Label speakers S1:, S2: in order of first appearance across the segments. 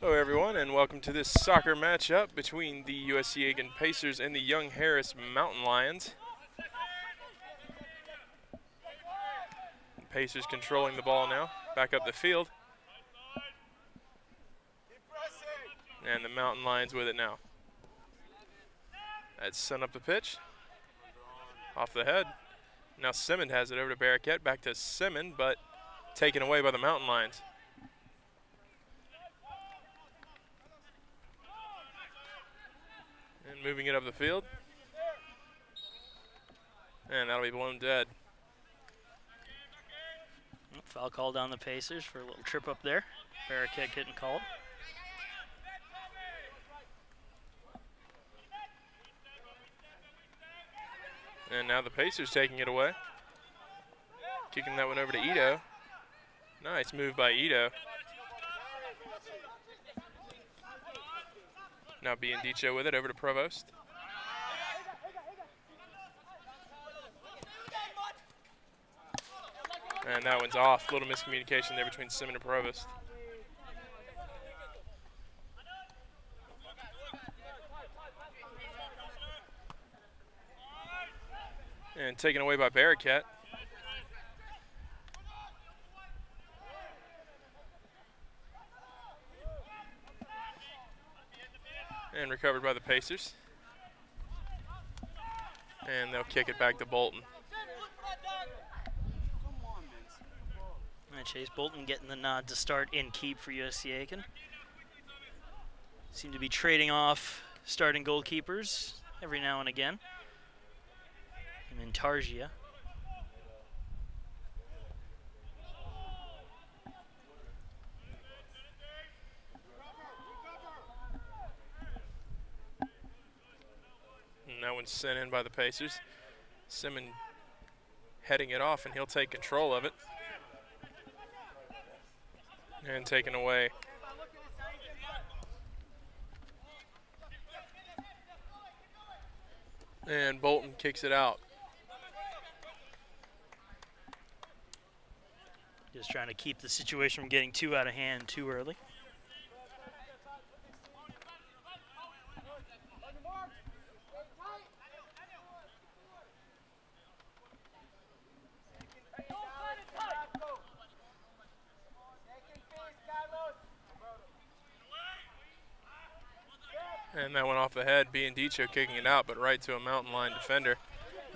S1: Hello everyone, and welcome to this soccer matchup between the USC Aiken Pacers and the Young Harris Mountain Lions. The Pacers controlling the ball now, back up the field. And the Mountain Lions with it now. That's sent up the pitch. Off the head. Now Simmons has it over to Barraquette, back to Simmons, but taken away by the Mountain Lions. And moving it up the field. And that'll be blown dead.
S2: Foul called on the Pacers for a little trip up there. Barraquette getting called.
S1: And now the Pacers taking it away. Kicking that one over to Ito. Nice move by Ito. Now Biandicho with it over to Provost. And that one's off. Little miscommunication there between Simmons and Provost. And taken away by Barraquette. And recovered by the Pacers. And they'll kick it back to Bolton.
S2: And Chase Bolton getting the nod to start in keep for USC Aiken. Seem to be trading off starting goalkeepers every now and again. Him and Targia.
S1: And that one's sent in by the Pacers. Simmons heading it off, and he'll take control of it. And taken away. And Bolton kicks it out.
S2: Just trying to keep the situation from getting too out of hand too early.
S1: And that went off the head. Biandicho kicking it out, but right to a Mountain Line defender.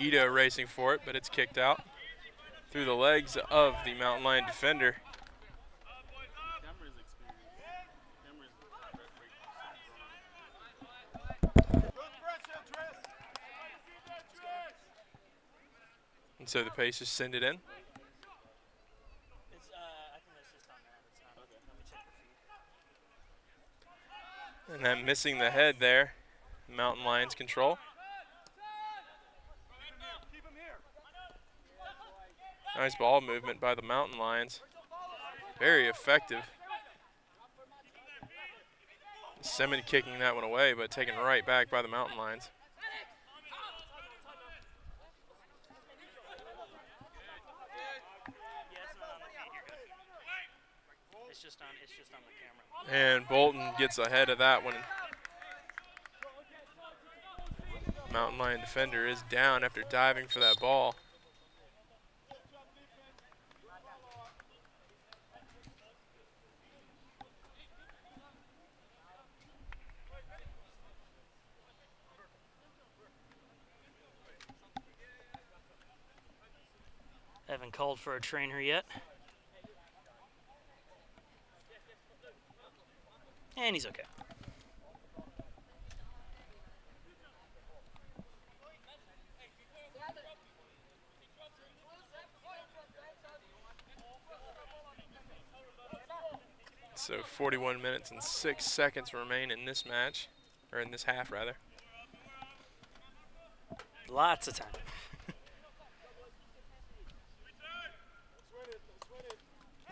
S1: Ito racing for it, but it's kicked out through the legs of the Mountain Line defender. And so the Pacers send it in. And then missing the head there, Mountain Lions control. Nice ball movement by the Mountain Lions. Very effective. Simmons kicking that one away, but taken right back by the Mountain Lions.
S2: It's just on the camera.
S1: And Bolton gets ahead of that one. Mountain Lion defender is down after diving for that ball.
S2: Haven't called for a trainer yet. And he's okay.
S1: So 41 minutes and 6 seconds remain in this match, or in this half rather.
S2: Lots of time.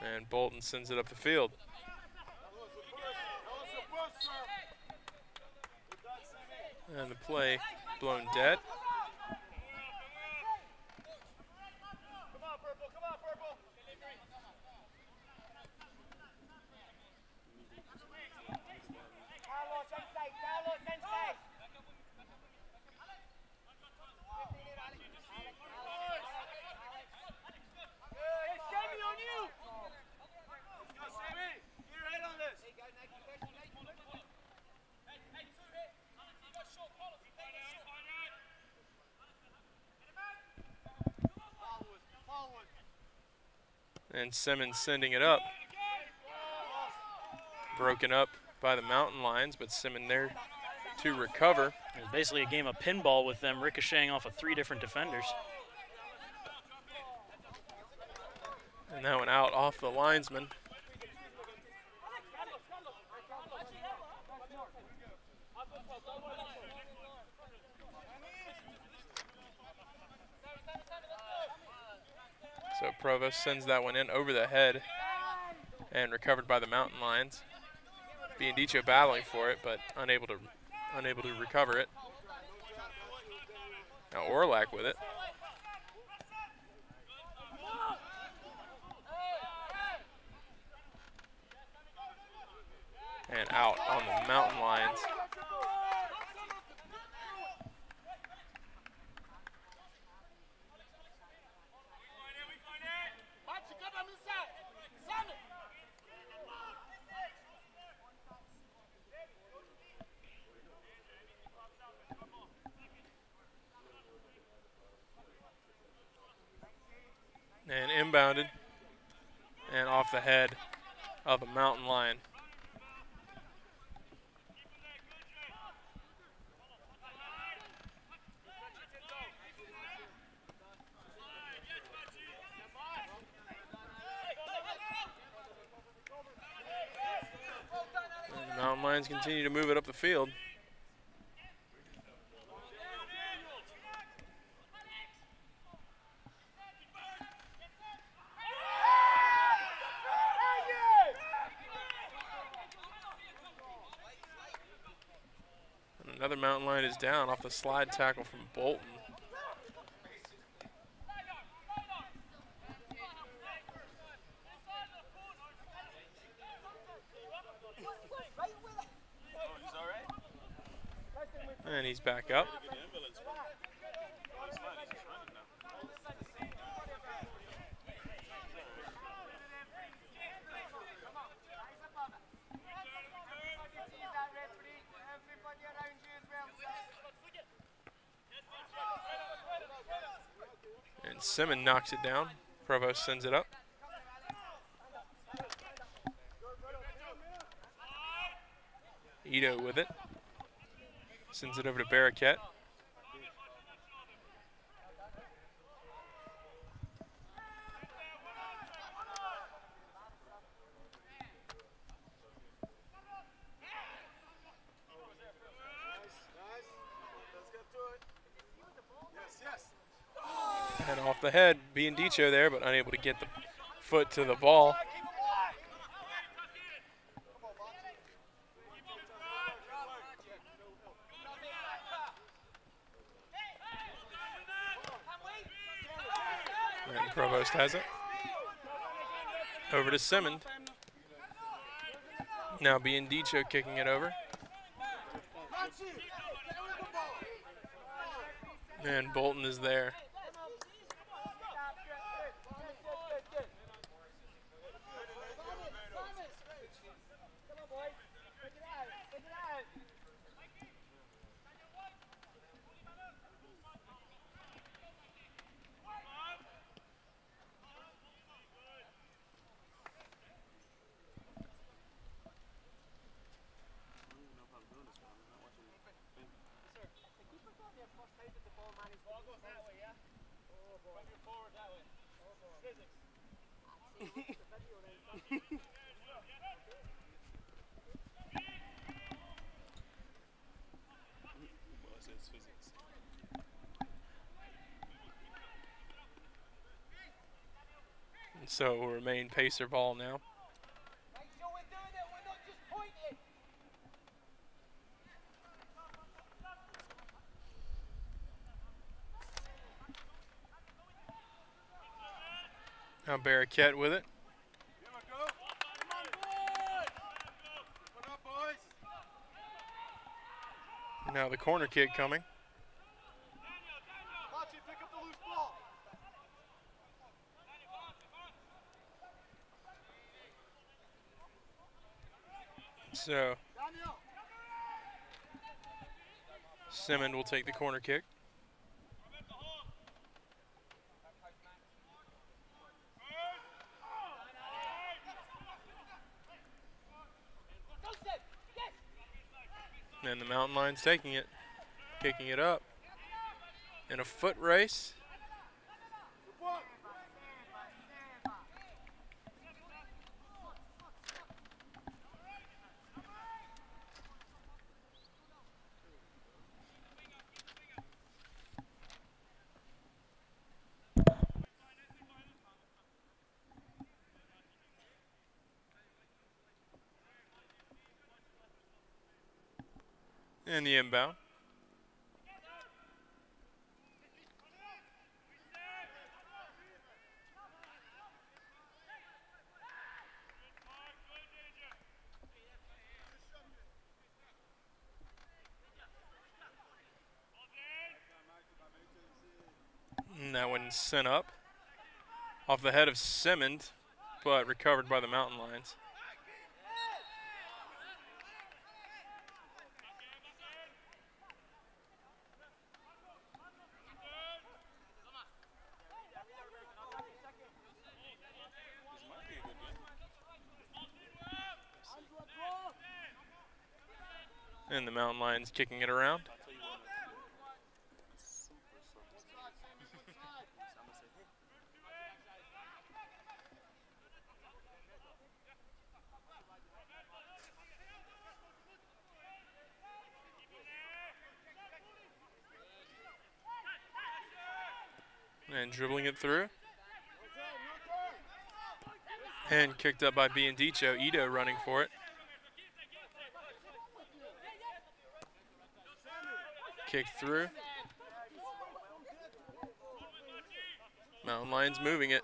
S1: And Bolton sends it up the field. And the play blown dead. And Simmons sending it up. Broken up by the Mountain Lions, but Simmons there to recover.
S2: It was basically a game of pinball with them ricocheting off of 3 different defenders.
S1: And that one out off the linesman. So Provost sends that one in over the head and recovered by the Mountain Lions. Biandicho battling for it, but unable to recover it. Now Orlac with it. And out on the Mountain Lions. And inbounded and off the head of the Mountain Lion. And the Mountain Lions continue to move it up the field. Another Mountain Lion is down off the slide tackle from Bolton. And he's back up. And Simmons knocks it down. Provost sends it up. Ito with it. Sends it over to Barraquette. And off the head, Biandicho there, but unable to get the foot to the ball. And Provost has it. Over to Simmons. Now Biandicho kicking it over. And Bolton is there. So it will remain Pacer ball now. Now Barraquette with it. Now the corner kick coming. So Simmons will take the corner kick. And the Mountain Lions taking it, kicking it up in a foot race. And the inbound. And that one sent up off the head of Simmons, but recovered by the Mountain Lions. And the Mountain Lions kicking it around. And dribbling it through. And kicked up by Biandicho. Ito running for it. Kicked through. Mountain Lions moving it.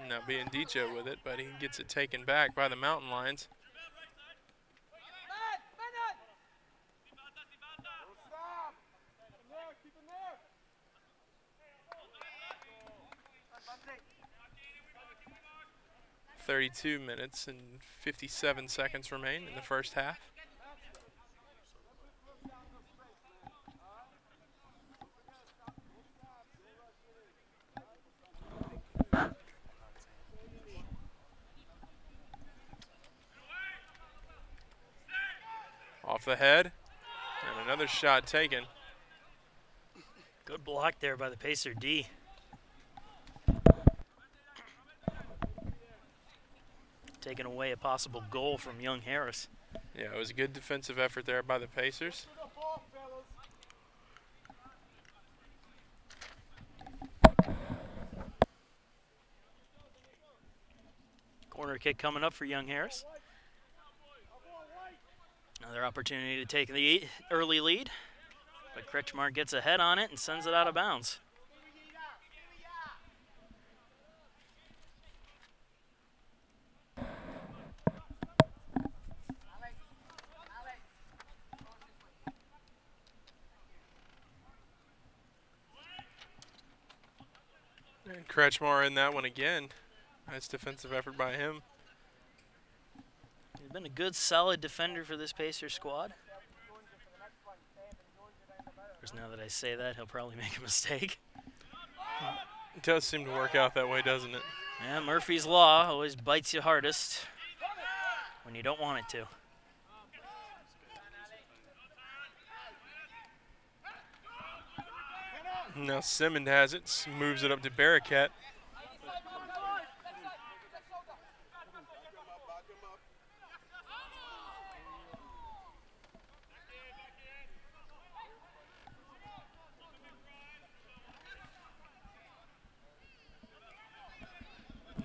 S1: Now Biandicho with it, but he gets it taken back by the Mountain Lions. .32 minutes and 57 seconds remain in the first half. Off the head, and another shot taken.
S2: Good block there by the Pacer D. Taking away a possible goal from Young Harris.
S1: Yeah, it was a good defensive effort there by the Pacers.
S2: Corner kick coming up for Young Harris. Another opportunity to take the early lead, but Kretschmar gets ahead on it and sends it out of bounds.
S1: And Kretschmar in that one again. Nice defensive effort by him.
S2: He's been a good, solid defender for this Pacers squad. Of course, now that I say that, he'll probably make a mistake.
S1: It does seem to work out that way, doesn't it?
S2: Yeah, Murphy's Law always bites you hardest when you don't want it to.
S1: Now Simmons has it, moves it up to Barracat.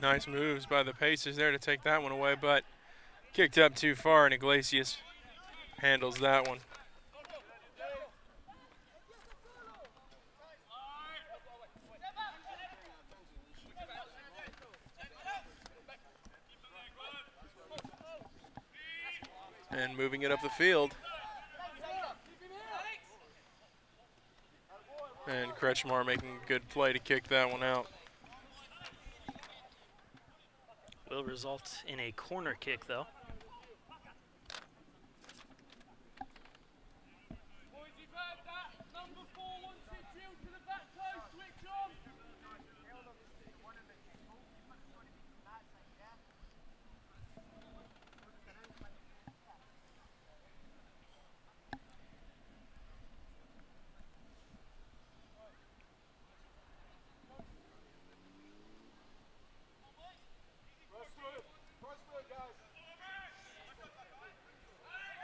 S1: Nice moves by the Pacers there to take that one away, but kicked up too far, and Iglesias handles that one. And moving it up the field. And Kretschmar making a good play to kick that one out.
S2: Will result in a corner kick, though.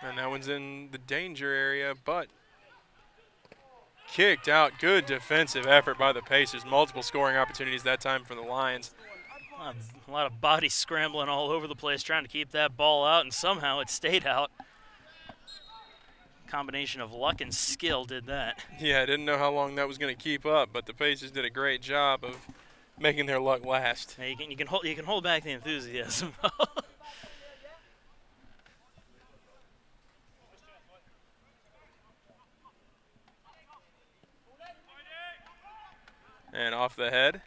S1: And that one's in the danger area, but kicked out. Good defensive effort by the Pacers. Multiple scoring opportunities that time for the Lions.
S2: A lot of bodies scrambling all over the place trying to keep that ball out, and somehow it stayed out. Combination of luck and skill did that.
S1: Yeah, I didn't know how long that was going to keep up, but the Pacers did a great job of making their luck last.
S2: Yeah, you can hold back the enthusiasm.
S1: And off the head.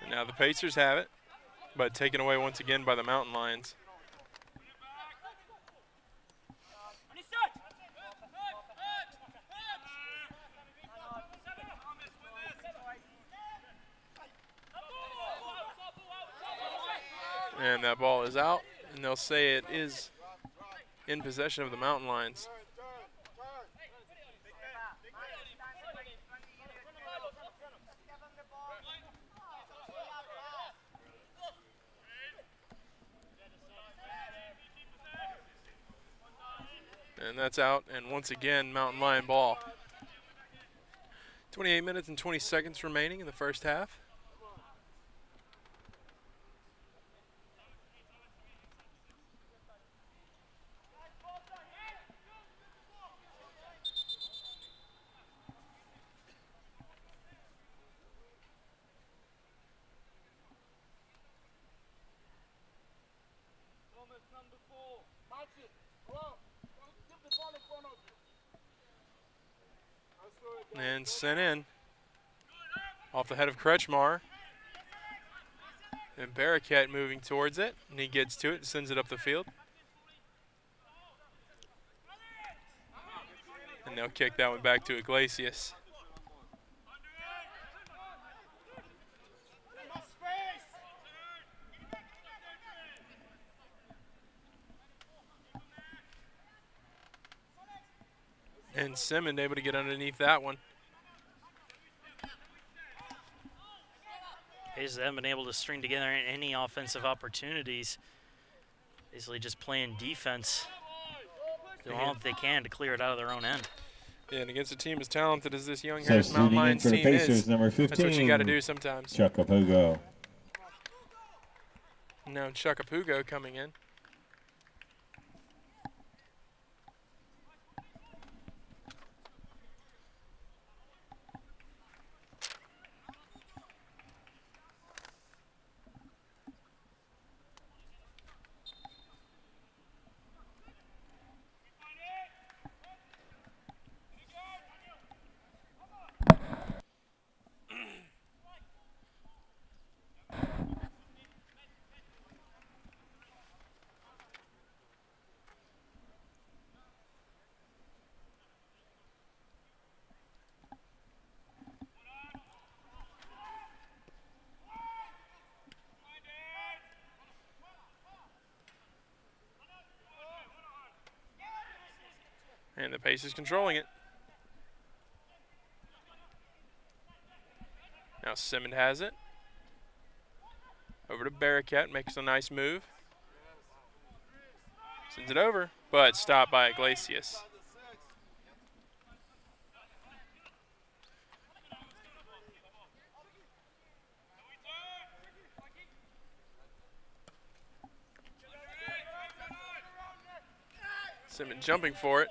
S1: And now the Pacers have it, but taken away once again by the Mountain Lions. And that ball is out, and they'll say it is in possession of the Mountain Lions. And that's out, and once again, Mountain Lion ball. 28 minutes and 20 seconds remaining in the first half. And sent in off the head of Kretschmar. And Barraquette moving towards it, and he gets to it, sends it up the field. And they'll kick that one back to Iglesias. And Simmons able to get underneath that one.
S2: Pacers haven't been able to string together any offensive opportunities. Basically just playing defense. Doing all that they can to clear it out of their own end.
S1: Yeah, and against a team as talented as this young Harris Mountain Lions team is,
S3: number 15,
S1: that's what you got to do sometimes.
S3: Chuckapugo.
S1: Now Chuckapugo coming in. And the Pacers controlling it. Now Simmons has it. Over to Barraquette, makes a nice move. Sends it over, but stopped by Iglesias. Simmons jumping for it,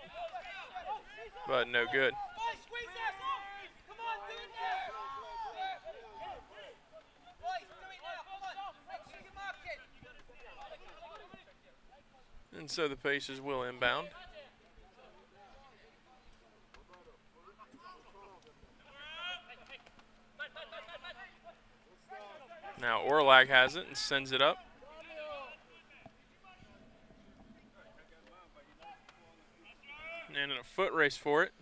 S1: but no good. And so the Pacers will inbound. Now Orlak has it and sends it up. And in a foot race for it,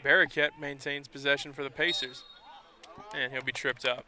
S1: Barraquette maintains possession for the Pacers. And he'll be tripped up.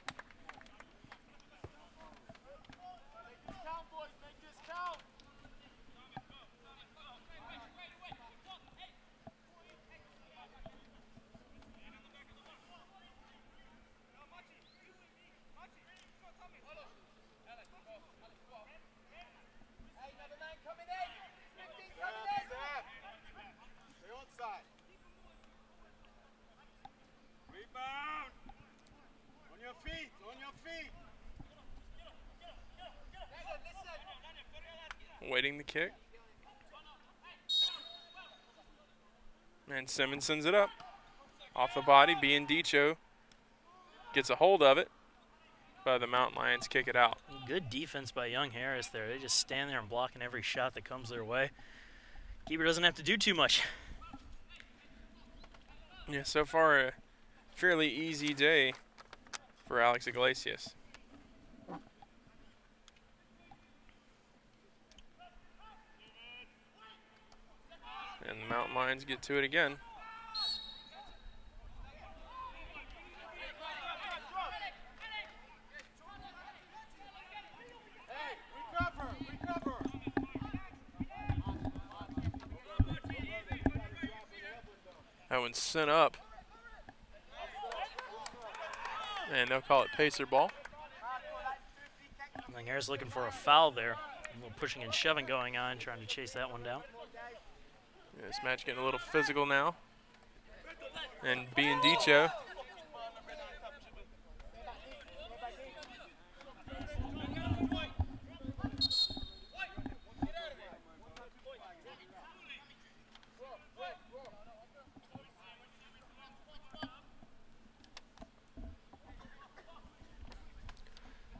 S3: Rebound. On your feet. On your feet.
S1: Waiting the kick. And Simmons sends it up. Off the body, Biandicho gets a hold of it, but the Mountain Lions kick it out.
S2: Good defense by Young Harris there. They just stand there and blocking every shot that comes their way. Keeper doesn't have to do too much.
S1: Yeah, so far a fairly easy day for Alex Iglesias. And the Mountain Lions get to it again. That one's sent up. And they'll call it Pacer ball.
S2: Young Harris looking for a foul there. A little pushing and shoving going on, trying to chase that one down.
S1: Yeah, this match getting a little physical now. And Biandicho.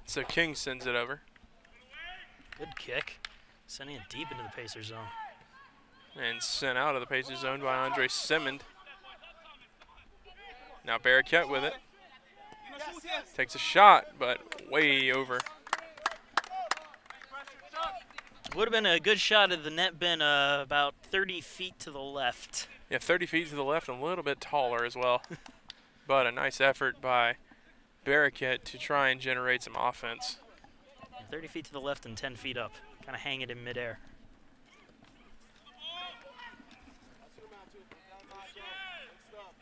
S1: So King sends it over.
S2: Good kick. Sending it deep into the Pacer zone.
S1: And sent out of the Pacer zone by Andre Simmond. Now Barraquette with it. Takes a shot, but way over.
S2: Would have been a good shot had the net been about 30 feet to the left.
S1: Yeah, 30 feet to the left and a little bit taller as well. But a nice effort by Barraquette to try and generate some offense.
S2: Yeah, 30 feet to the left and 10 feet up. Kind of hang it in midair.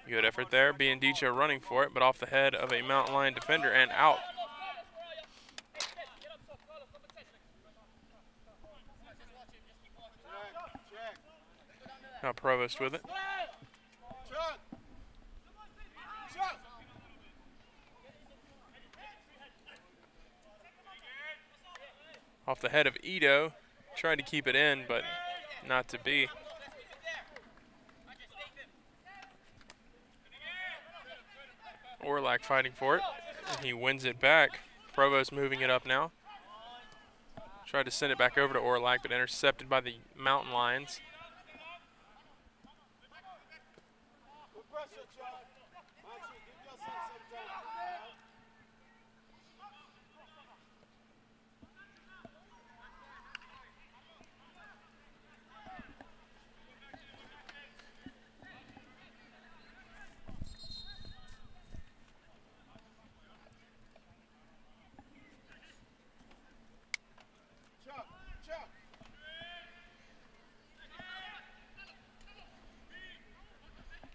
S1: Good effort there. Biandicho running for it, but off the head of a Mountain Lion defender and out. Now Provost with it. Off the head of Ito. Tried to keep it in, but not to be. Orlac fighting for it, and he wins it back. Provost moving it up now. Tried to send it back over to Orlac, but intercepted by the Mountain Lions.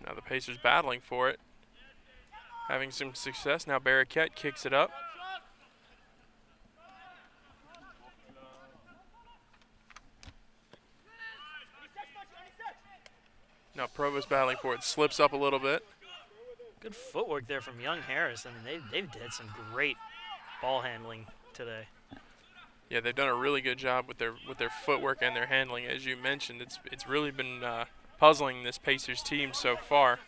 S1: Now the Pacers battling for it, having some success. Now Barraquette kicks it up. Now Provost battling for it, slips up a little bit.
S2: Good footwork there from Young Harris. I mean, they've had some great ball handling today.
S1: Yeah, they've done a really good job with their footwork and their handling. As you mentioned, it's really been puzzling this Pacers team so far.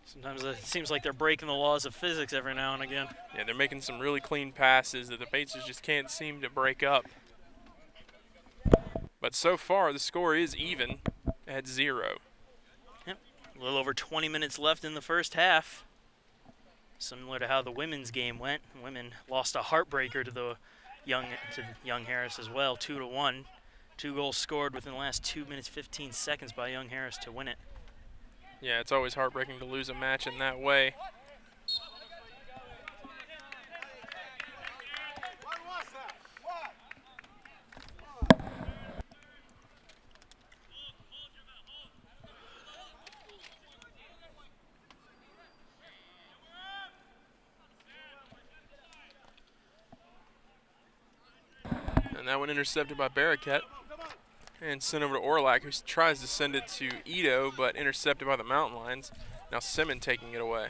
S2: Sometimes it seems like they're breaking the laws of physics every now and again.
S1: Yeah, they're making some really clean passes that the Pacers just can't seem to break up. But so far, the score is even at 0.
S2: Yep, a little over 20 minutes left in the first half. Similar to how the women's game went. Women lost a heartbreaker to Young Harris as well, 2-1. 2 goals scored within the last 2 minutes, 15 seconds by Young Harris to win it.
S1: Yeah, it's always heartbreaking to lose a match in that way. And that one intercepted by Barraquette. And sent over to Orlac, who tries to send it to Ito, but intercepted by the Mountain Lions. Now Simmon taking it away.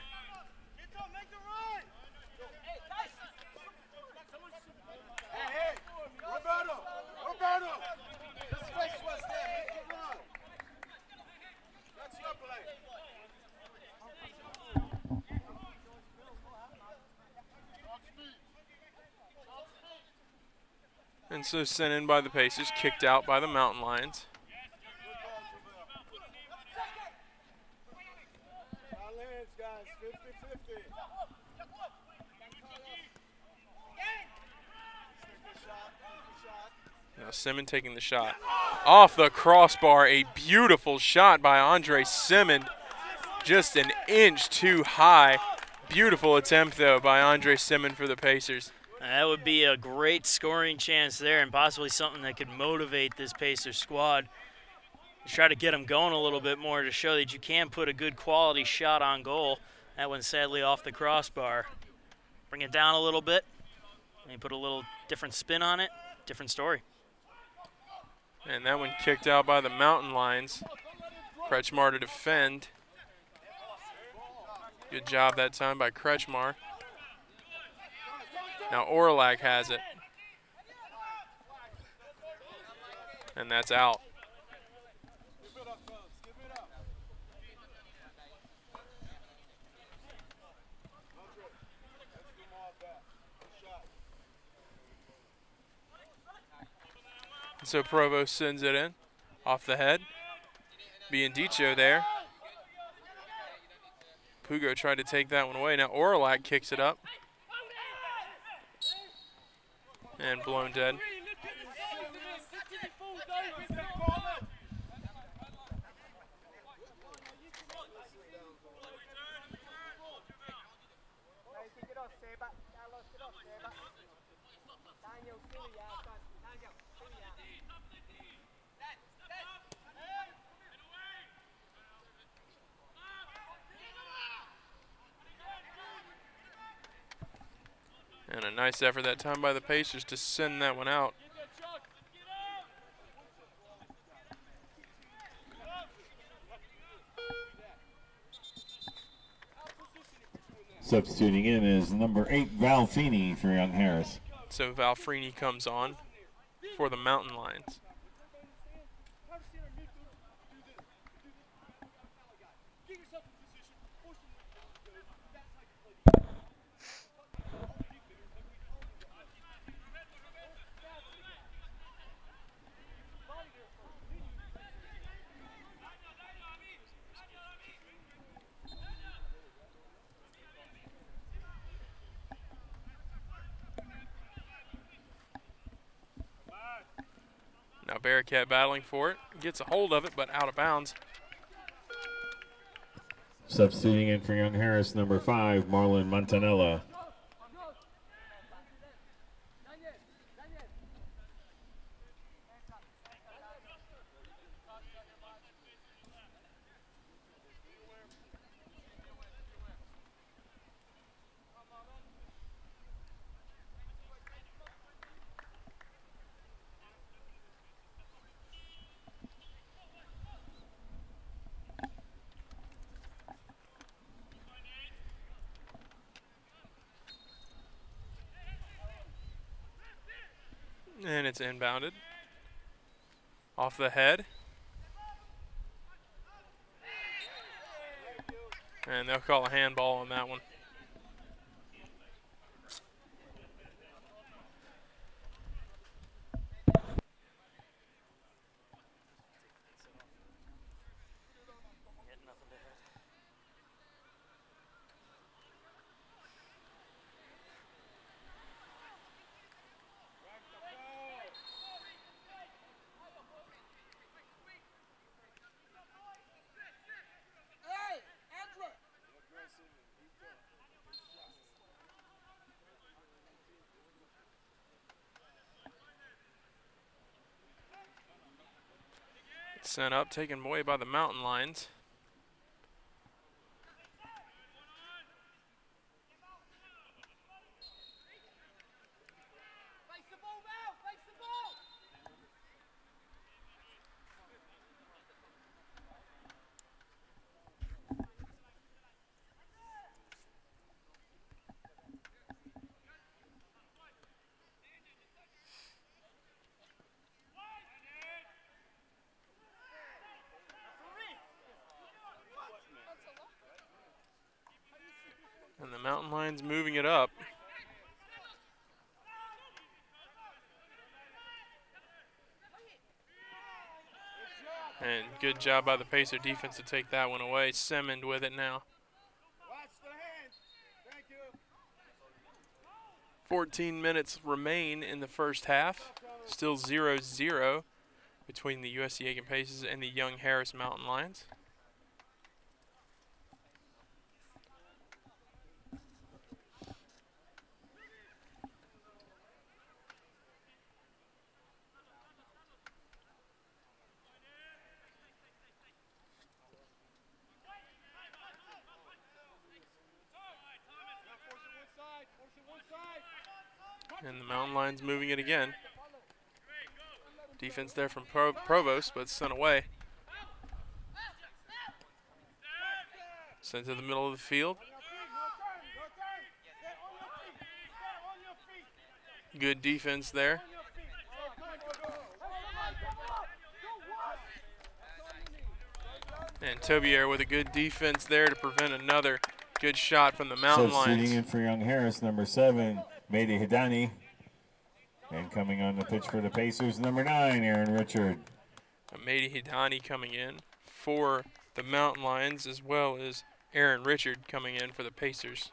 S1: And so sent in by the Pacers, kicked out by the Mountain Lions. Now Simmon taking the shot. Off the crossbar, a beautiful shot by Andre Simmon. Just an inch too high. Beautiful attempt, though, by Andre Simmon for the Pacers.
S2: That would be a great scoring chance there and possibly something that could motivate this Pacers squad. Try to get them going a little bit more to show that you can put a good quality shot on goal. That one sadly off the crossbar. Bring it down a little bit, and put a little different spin on it, different story.
S1: And that one kicked out by the Mountain Lions. Kretschmar to defend. Good job that time by Kretschmar. Now Orlac has it. And that's out. So Provost sends it in, off the head. Biandicio there. Pugo tried to take that one away. Now Orlac kicks it up. And blown dead. And a nice effort that time by the Pacers to send that one out.
S4: Substituting in is number 8, Val Feeney for Young Harris.
S1: So Valfrini comes on for the Mountain Lions. Now Bearcat battling for it, gets a hold of it, but out of bounds.
S4: Substituting in for Young Harris, number 5, Marlon Montanella.
S1: And it's inbounded. Off the head. And they'll call a handball on that one. Sent up, taken away by the Mountain Lions. Mountain Lions moving it up. And good job by the Pacer defense to take that one away. Simmond with it now.
S3: Watch the hands. Thank you.
S1: 14 minutes remain in the first half. Still 0-0 between the USC Aiken Pacers and the Young Harris Mountain Lions. And the Mountain Lions moving it again. Defense there from Provost, but sent away. Sent to the middle of the field. Good defense there. And Tobier with a good defense there to prevent another good shot from the Mountain Lions.
S4: Substituting in for Young Harris, number 7, Mehdi Hidani. And coming on the pitch for the Pacers, number 9, Aaron Richard.
S1: Mehdi Hidani coming in for the Mountain Lions, as well as Aaron Richard coming in for the Pacers.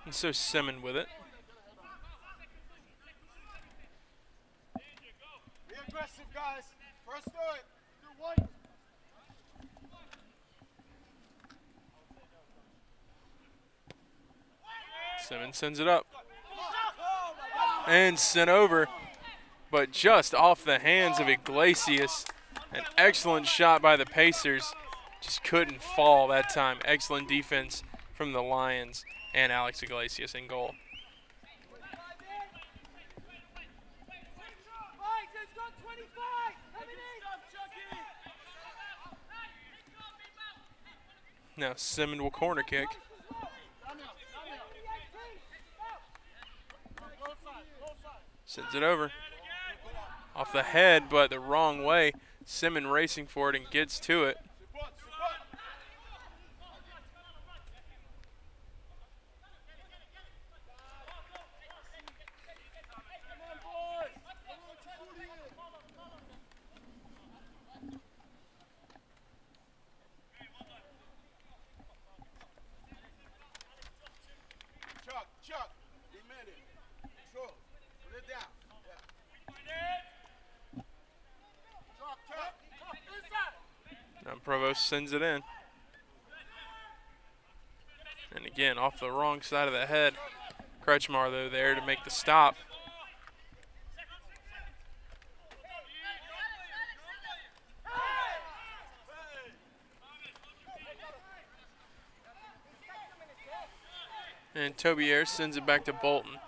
S1: And so Simmons with it.
S3: Be aggressive, guys. First do it. Do one.
S1: Simmons sends it up. And sent over, but just off the hands of Iglesias. An excellent shot by the Pacers. Just couldn't fall that time. Excellent defense from the Lions and Alex Iglesias in goal. Now Simmons will corner kick. Sends it over. Off the head, but the wrong way. Simmons racing for it and gets to it.
S3: Chuck, he made it. Control. Put it down. Yeah.
S1: Now Provost sends it in. And again, off the wrong side of the head. Kretschmar, though, there to make the stop. And Tobier sends it back to Bolton.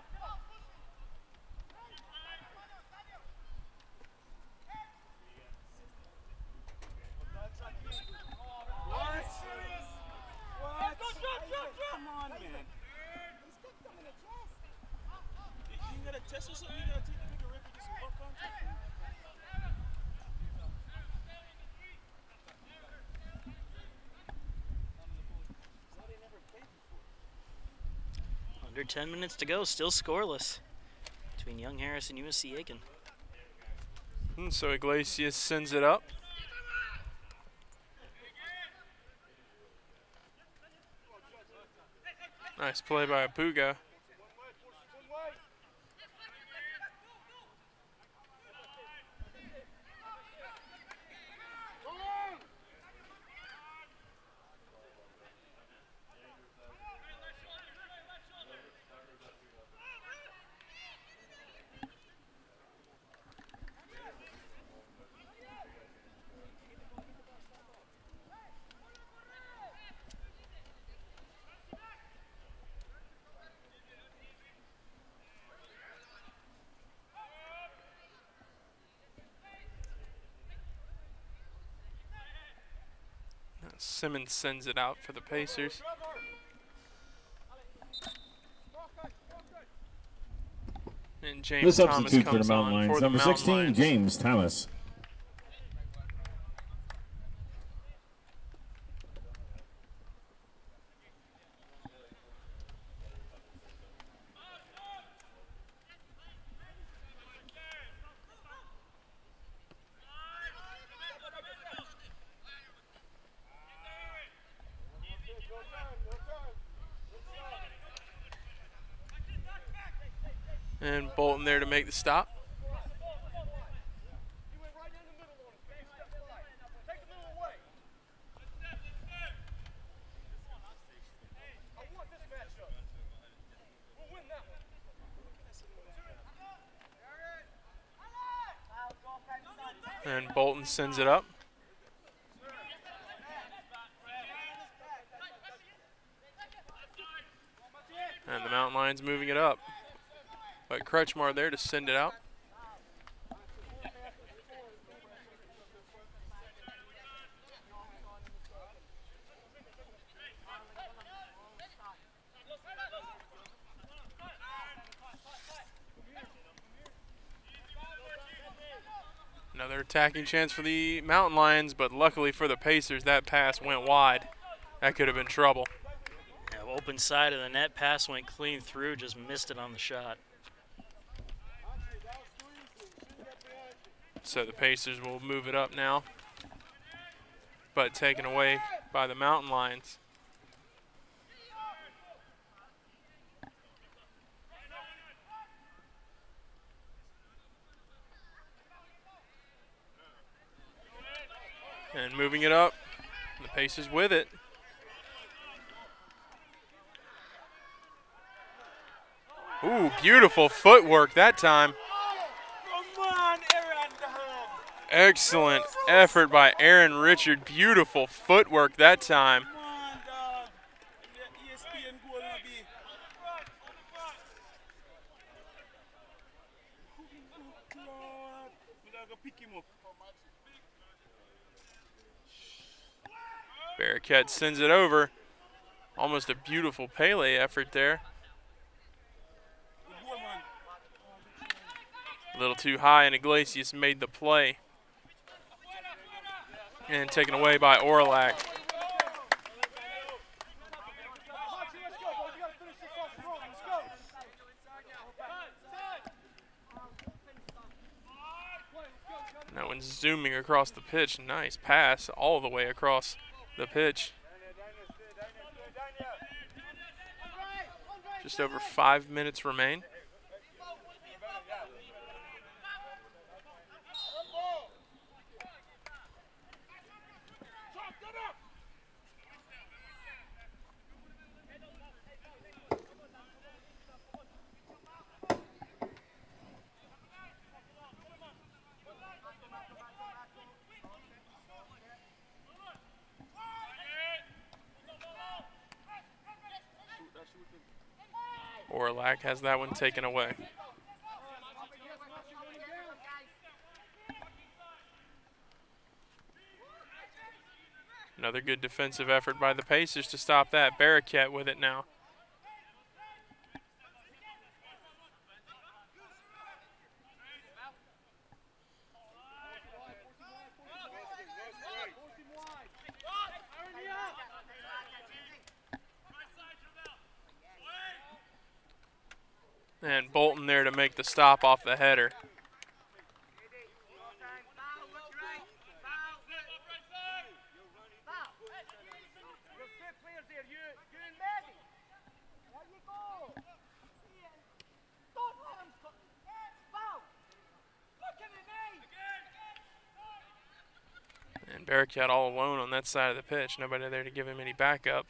S3: Come on, man. You got a test or something? You got to take the nigga rip and get some work on?
S2: Under 10 minutes to go, still scoreless between Young Harris and USC Aiken.
S1: And so Iglesias sends it up. Nice play by Apuga. Simmons sends it out for the Pacers. And
S4: The
S1: James Thomas
S4: substitute for the
S1: comes
S4: Mountain
S1: on
S4: Lions,
S1: for the
S4: number
S1: Mountain
S4: 16,
S1: Lions.
S4: James Thomas.
S1: And Bolton there to make the stop. And Bolton sends it up. And the Mountain Lions moving it up. But Kretschmar there to send it out. Another attacking chance for the Mountain Lions, but luckily for the Pacers, that pass went wide. That could have been trouble.
S2: Yeah, open side of the net, pass went clean through, just missed it on the shot.
S1: So the Pacers will move it up now, but taken away by the Mountain Lions. And moving it up, the Pacers with it. Ooh, beautiful footwork that time. Excellent effort by Aaron Richard. Beautiful footwork that time. Bearcat sends it over. Almost a beautiful Pele effort there. A little too high, and Iglesias made the play. And taken away by Orlac. That one's zooming across the pitch. Nice pass all the way across the pitch. Just over 5 minutes remain. Orlac has that one taken away. Another good defensive effort by the Pacers to stop that. Bearcat with it now. And Bolton there to make the stop off the header. And Bearcat all alone on that side of the pitch. Nobody there to give him any backup.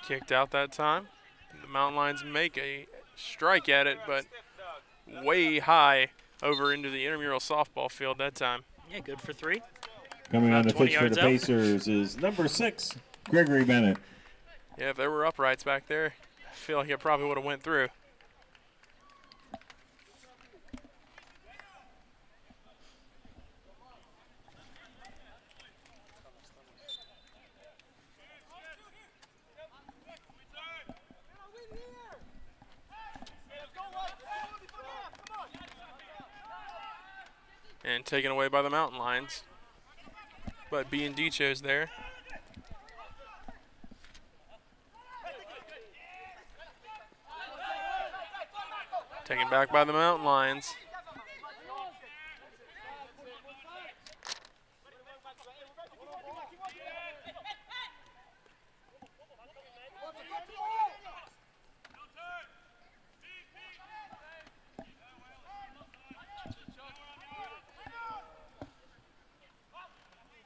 S1: Kicked out that time. The Mountain Lions make a strike at it, but way high over into the intramural softball field that time.
S2: Yeah, good for 3.
S4: Coming on
S2: About
S4: the
S2: 20
S4: pitch for the
S2: yards out.
S4: Pacers is number 6, Gregory Bennett.
S1: Yeah, if there were uprights back there, I feel like it probably would have went through. And taken away by the Mountain Lions. But B&D chose there. Taken back by the Mountain Lions.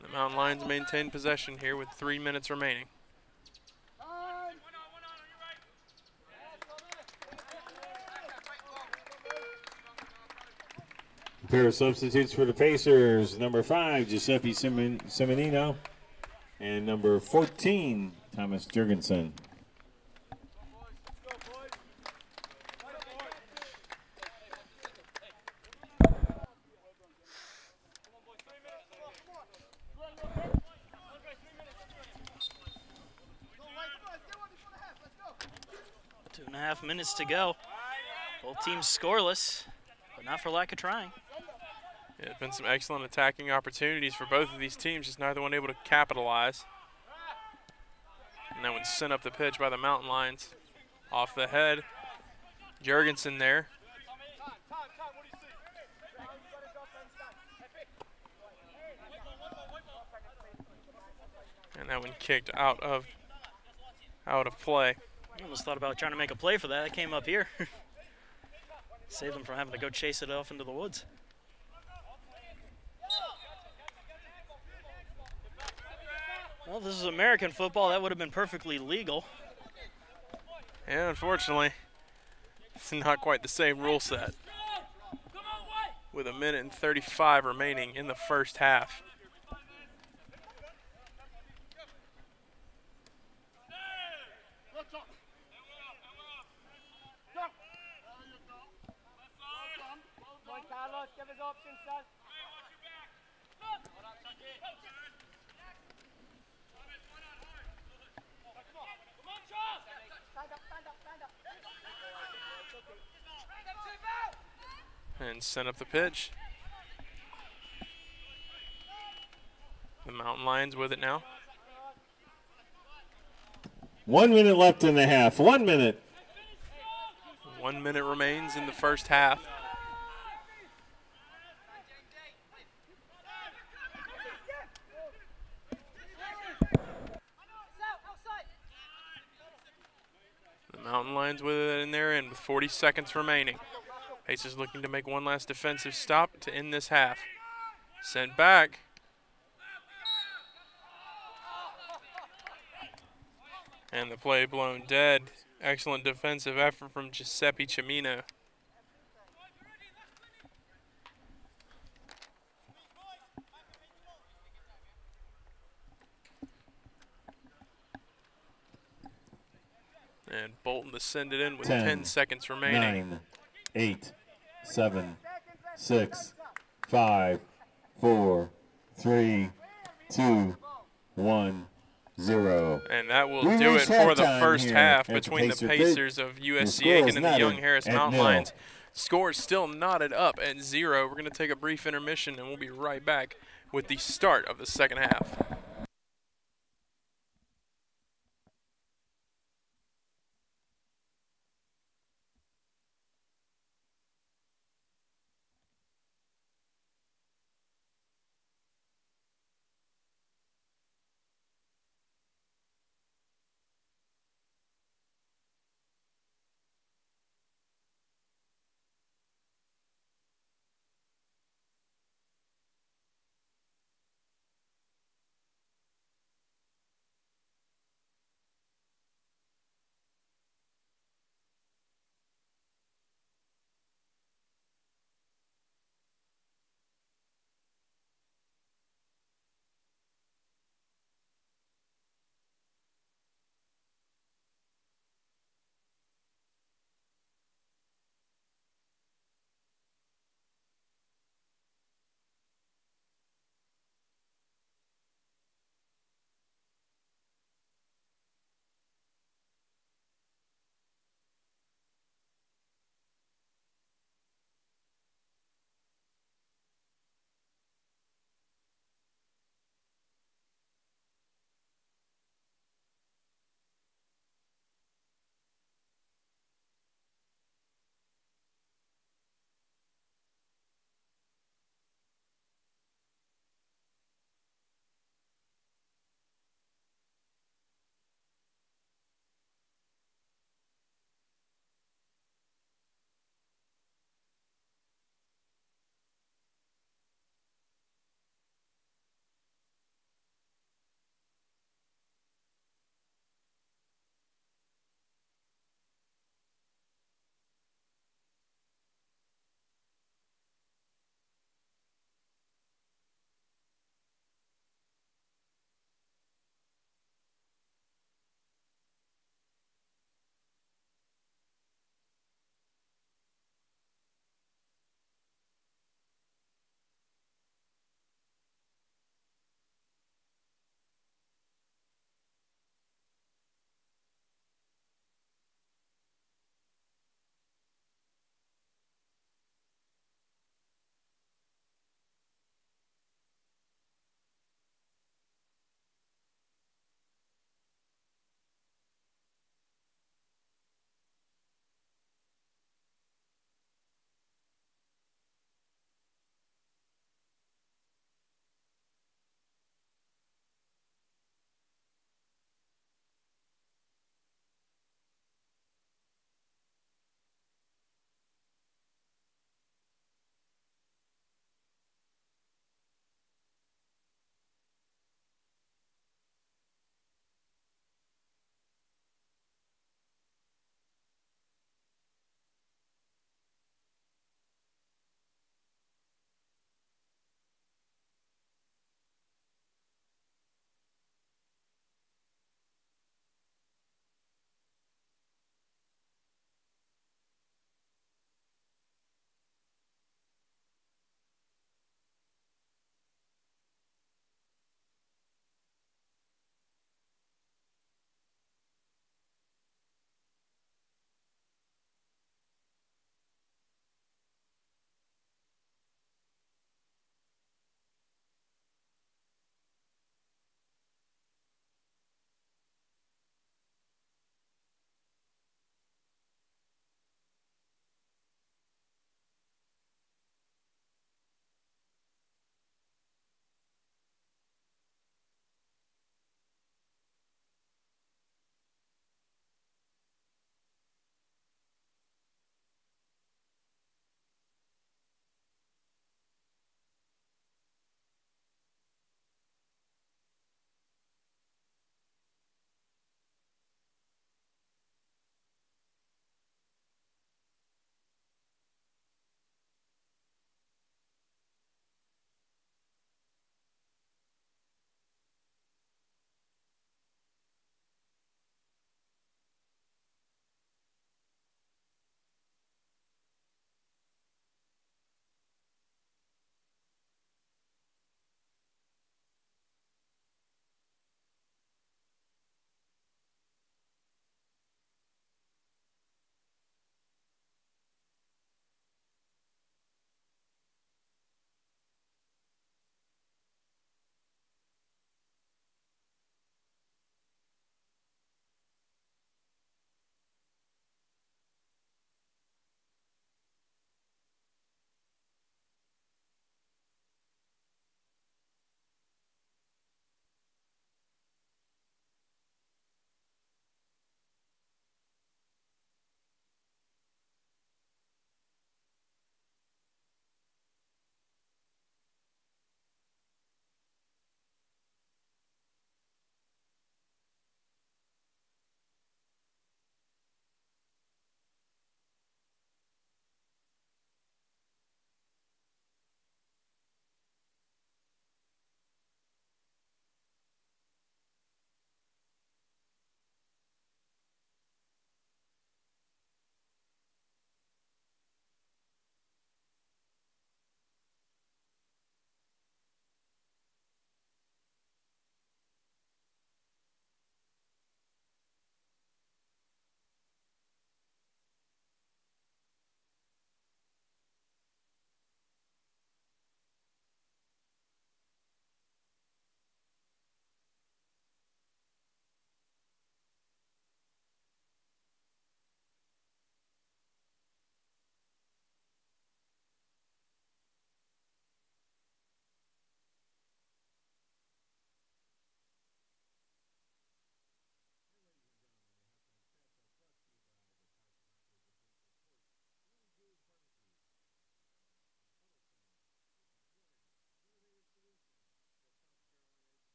S1: The Mountain Lions maintain possession here with 3 minutes remaining.
S4: Pair of substitutes for the Pacers. Number 5, Giuseppe Simonino. And number 14, Thomas Jurgensen.
S2: Two and a half minutes to go. Both teams scoreless, but not for lack of trying.
S1: Yeah, there's been some excellent attacking opportunities for both of these teams, just neither one able to capitalize. And that one sent up the pitch by the Mountain Lions. Off the head, Jurgensen there. And that one kicked out of play.
S2: I almost thought about trying to make a play for that. It came up here. Save them from having to go chase it off into the woods. Well, if this is American football, that would have been perfectly legal.
S1: Yeah, unfortunately, it's not quite the same rule set. With 1:35 remaining in the first half. And sent up the pitch. The Mountain Lions with it now.
S4: 1 minute left in the half. 1 minute.
S1: 1 minute remains in the first half. The Mountain Lions with it in their end with 40 seconds remaining. Pacers looking to make one last defensive stop to end this half. Sent back. And the play blown dead. Excellent defensive effort from Giuseppe Cimino. And Bolton to send it in with 10 seconds remaining.
S4: 9, 8, 7, 6, 5, 4, 3, 2, 1, 0.
S1: And that will do it for the first half between the Pacers of USC Aiken and the Young Harris Mountain Lions. Score still knotted up at 0. We're going to take a brief intermission, and we'll be right back with the start of the second half.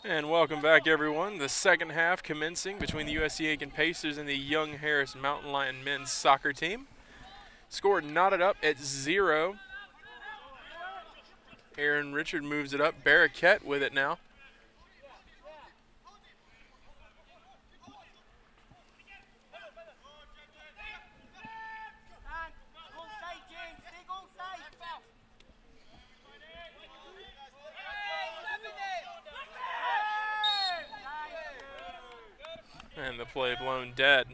S1: And welcome back, everyone. The second half commencing between the USC Aiken Pacers and the Young Harris Mountain Lion men's soccer team. Score knotted up at 0. Aaron Richard moves it up. Barraquette with it now. And the play blown dead.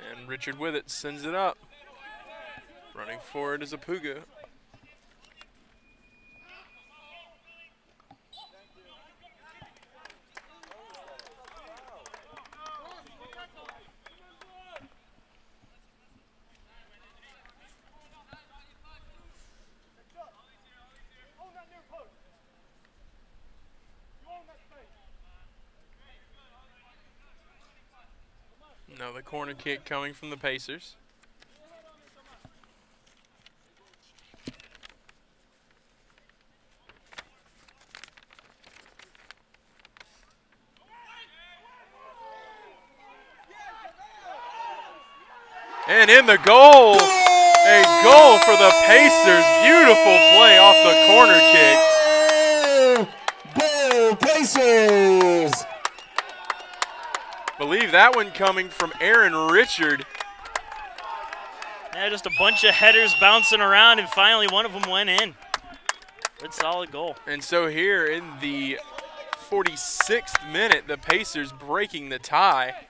S1: And Richard with it, sends it up. Running forward is a Puga. Now the corner kick coming from the Pacers. And in the goal, a goal for the Pacers. Beautiful play off the corner kick.
S4: Go Pacers!
S1: Believe that one coming from Aaron Richard.
S2: Yeah, just a bunch of headers bouncing around, and finally one of them went in. Good solid goal.
S1: And so here in the 46th minute, the Pacers breaking the tie.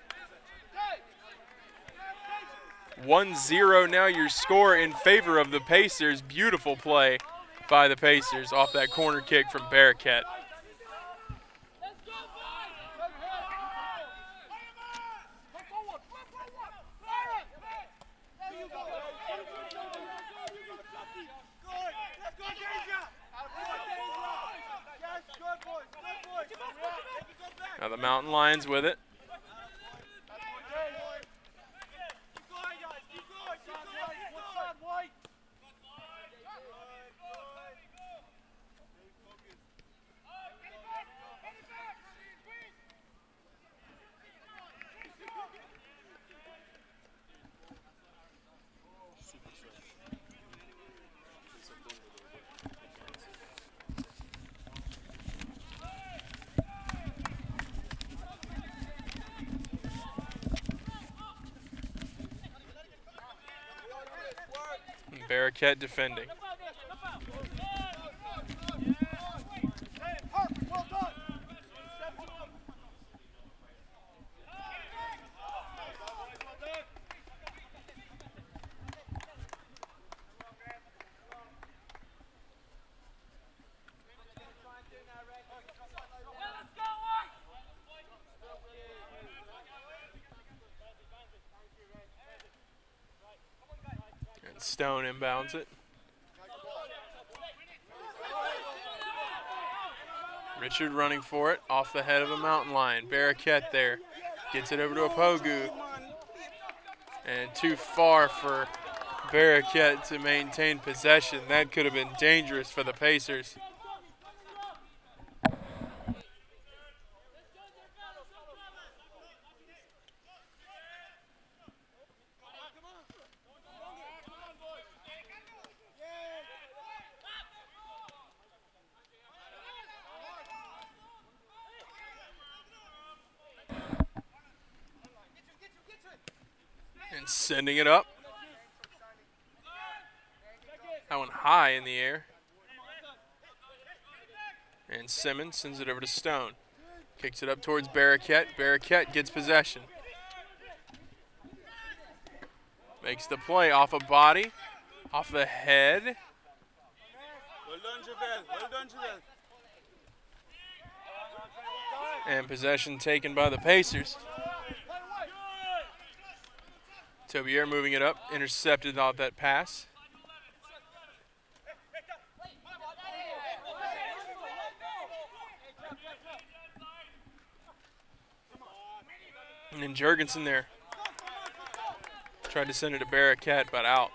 S1: 1-0 now your score in favor of the Pacers. Beautiful play by the Pacers off that corner kick from Barraquette. Now the Mountain Lions with it. Barraquette defending. Stone inbounds it. Richard running for it off the head of a Mountain Lion. Barraquette there. Gets it over to a Pogu. And too far for Barraquette to maintain possession. That could have been dangerous for the Pacers. And sending it up. That one high in the air. And Simmons sends it over to Stone. Kicks it up towards Barraquette. Barraquette gets possession. Makes the play off a body, off the head.
S3: Well done, Javel. Well done, Javel.
S1: And possession taken by the Pacers. Tobier moving it up, intercepted off that pass. And then Jurgensen there. Tried to send it to Barraquette, but out.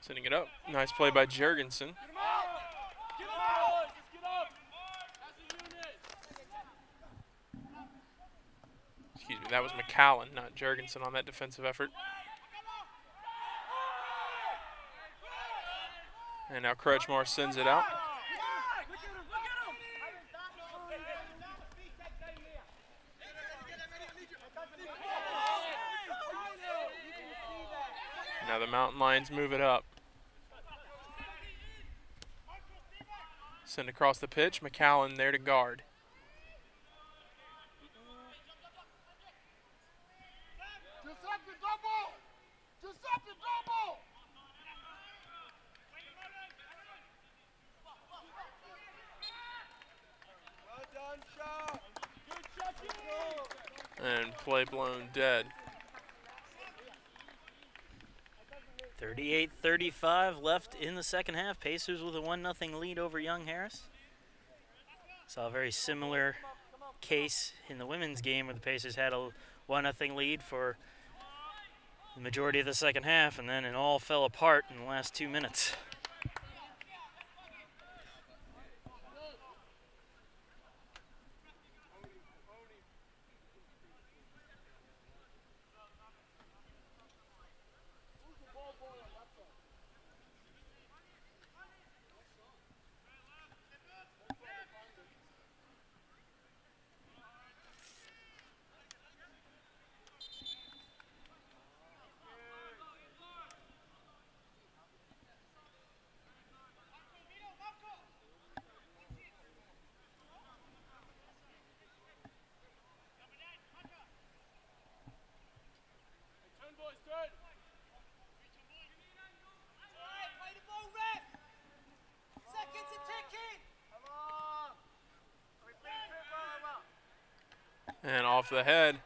S1: Sending it up. Nice play by Jurgensen. Excuse me, that was McCallan, not Jurgensen on that defensive effort. And now Kretschmar sends it out. Now the Mountain Lions move it up. Send across the pitch. McCallan there to guard. And play blown dead.
S2: 38-35 left in the second half. Pacers with a 1-0 lead over Young Harris. Saw a very similar case in the women's game where the Pacers had a 1-0 lead for the majority of the second half, and then it all fell apart in the last 2 minutes.
S1: And off the head,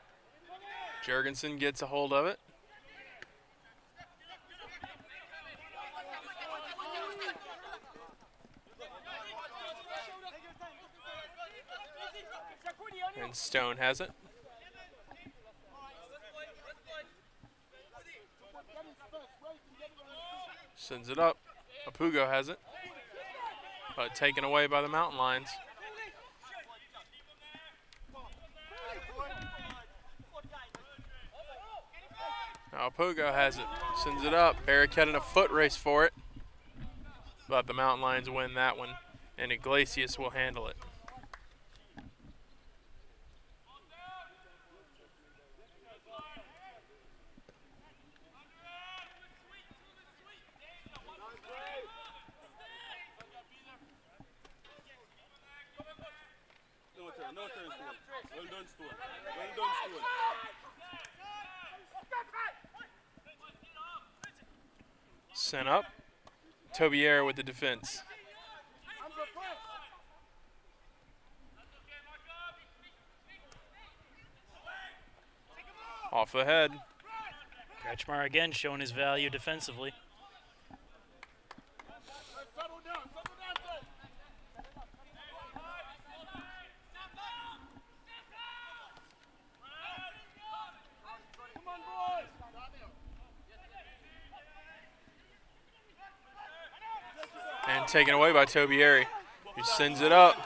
S1: Jurgensen gets a hold of it. And Stone has it. Sends it up. Apugo has it. But taken away by the Mountain Lions. Now Apugo has it. Sends it up. Barraquette in a foot race for it. But the Mountain Lions win that one. And Iglesias will handle it. Sent up. Tobier with the defense. Off the head.
S2: Kretschmar again showing his value defensively.
S1: And taken away by Tobieri, who sends it up.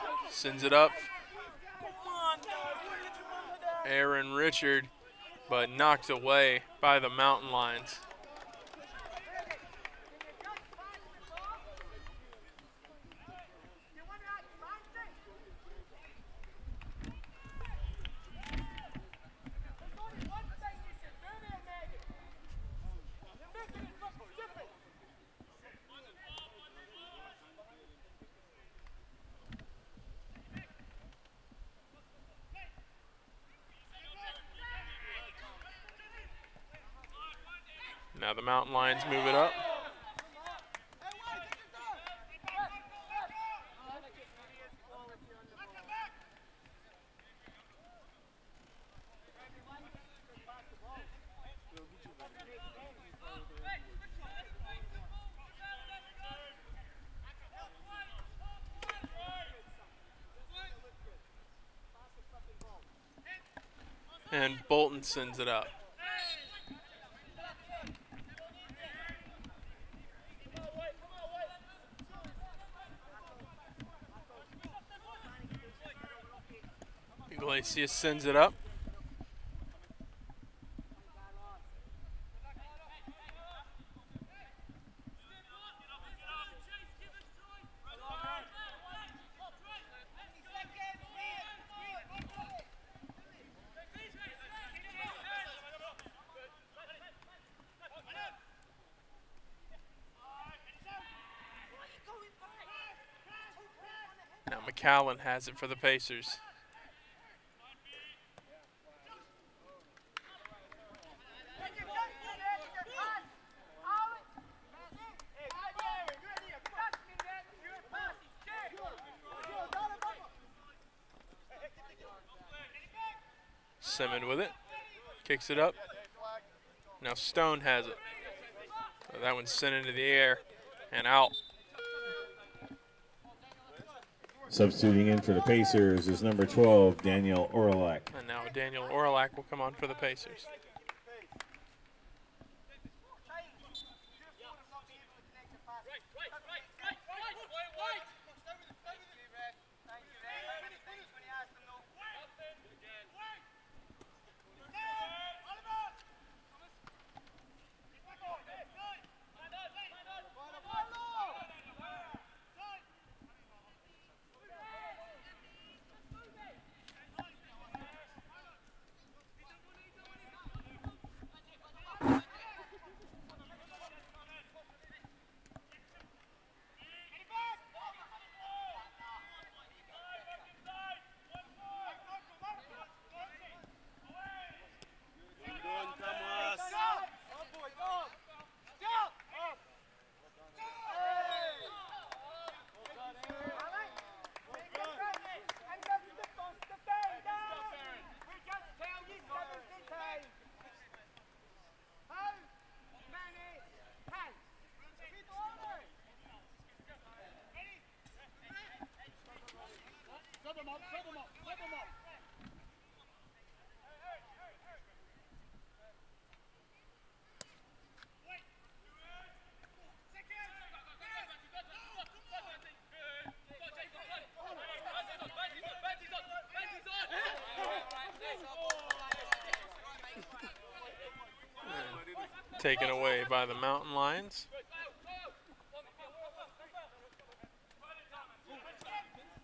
S1: Aaron Richard, but knocked away by the Mountain Lions. Now the Mountain Lions move it up. And Bolton sends it up. Iglesias sends it up. Now McCallan has it for the Pacers. Simmons with it, kicks it up. Now Stone has it. So that one's sent into the air and out.
S4: Substituting in for the Pacers is number 12, Daniel Orlak.
S1: And now Daniel Orlak will come on for the Pacers. Taken away by the Mountain Lions.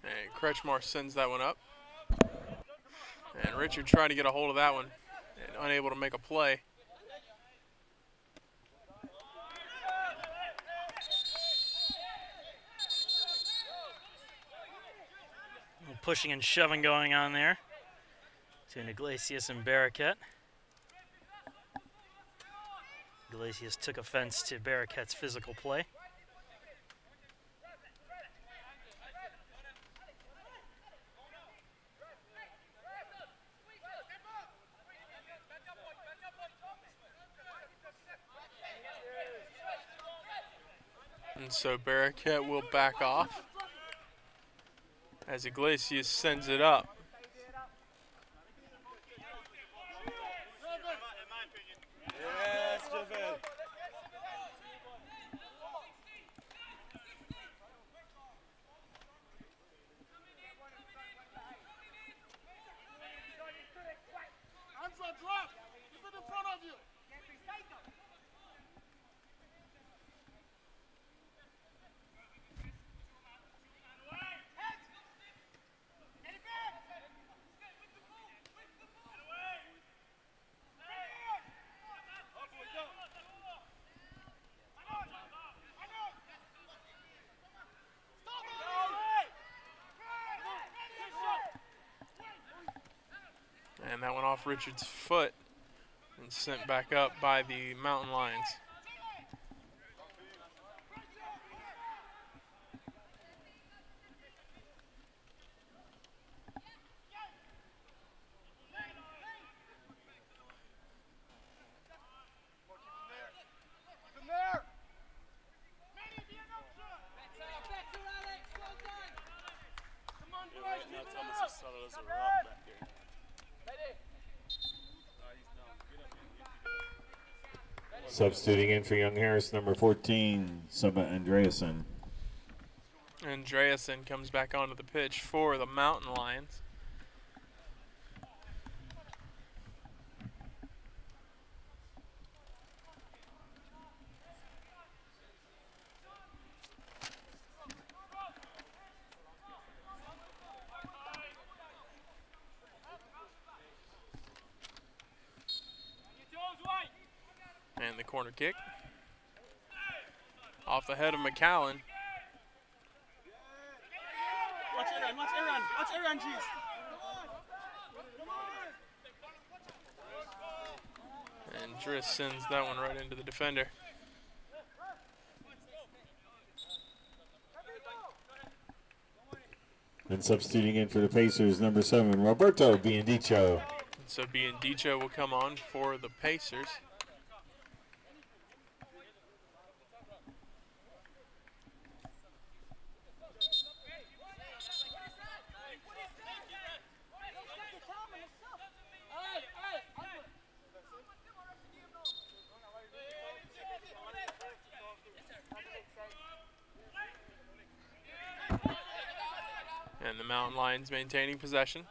S1: And Kretschmar sends that one up. And Richard tried to get a hold of that one and unable to make a play.
S2: Pushing and shoving going on there between Iglesias and Barraquette. Iglesias took offense to Barraquette's physical play.
S1: And so Barraquette will back off as Iglesias sends it up. And that went off Richard's foot and sent back up by the Mountain Lions.
S4: Substituting in for Young Harris, number 14, Saba Andreasen.
S1: Andreasen comes back onto the pitch for the Mountain Lions. And the corner kick. Off the head of McCallan.
S3: Watch Aaron, watch Aaron, watch Aaron, jeez.
S1: And Driss sends that one right into the defender.
S4: And substituting in for the Pacers, number 7, Roberto Biandicho.
S1: So Biandicho will come on for the Pacers. And the Mountain Lions maintaining possession.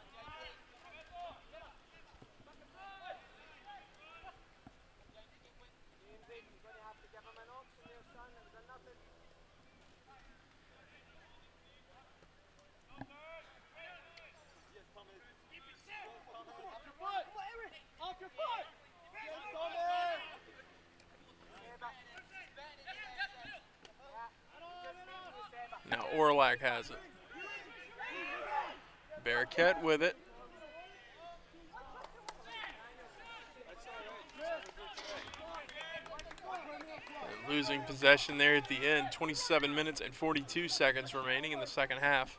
S1: Now Orlac has it. Bearcat with it. And losing possession there at the end. 27 minutes and 42 seconds remaining in the second half.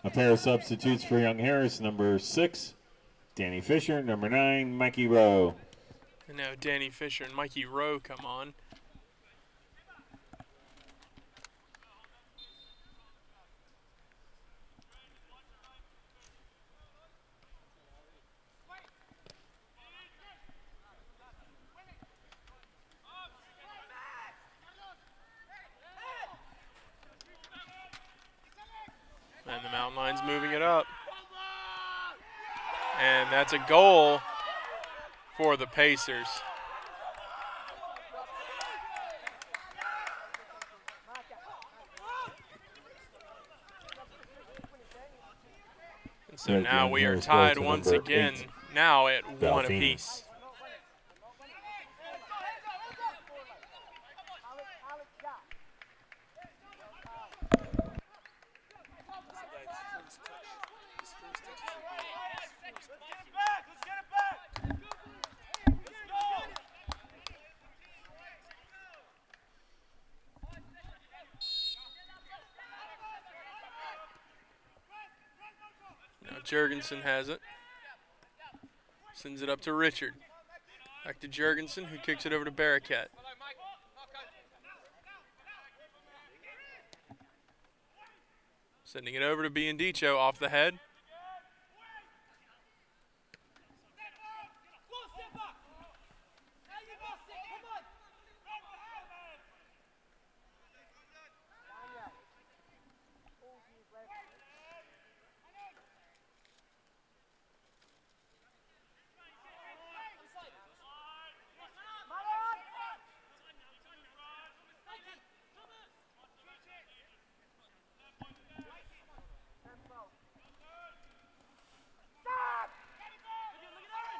S4: A pair of substitutes for Young Harris, number 6, Danny Fisher, number 9, Mikey Rowe.
S1: And now Danny Fisher and Mikey Rowe come on. And the Mountain Lions moving it up. And that's a goal for the Pacers. And so now we are tied once again, now at 1 apiece. Jurgensen has it. Sends it up to Richard. Back to Jurgensen, who kicks it over to Bearcat. Sending it over to Biandicho off the head.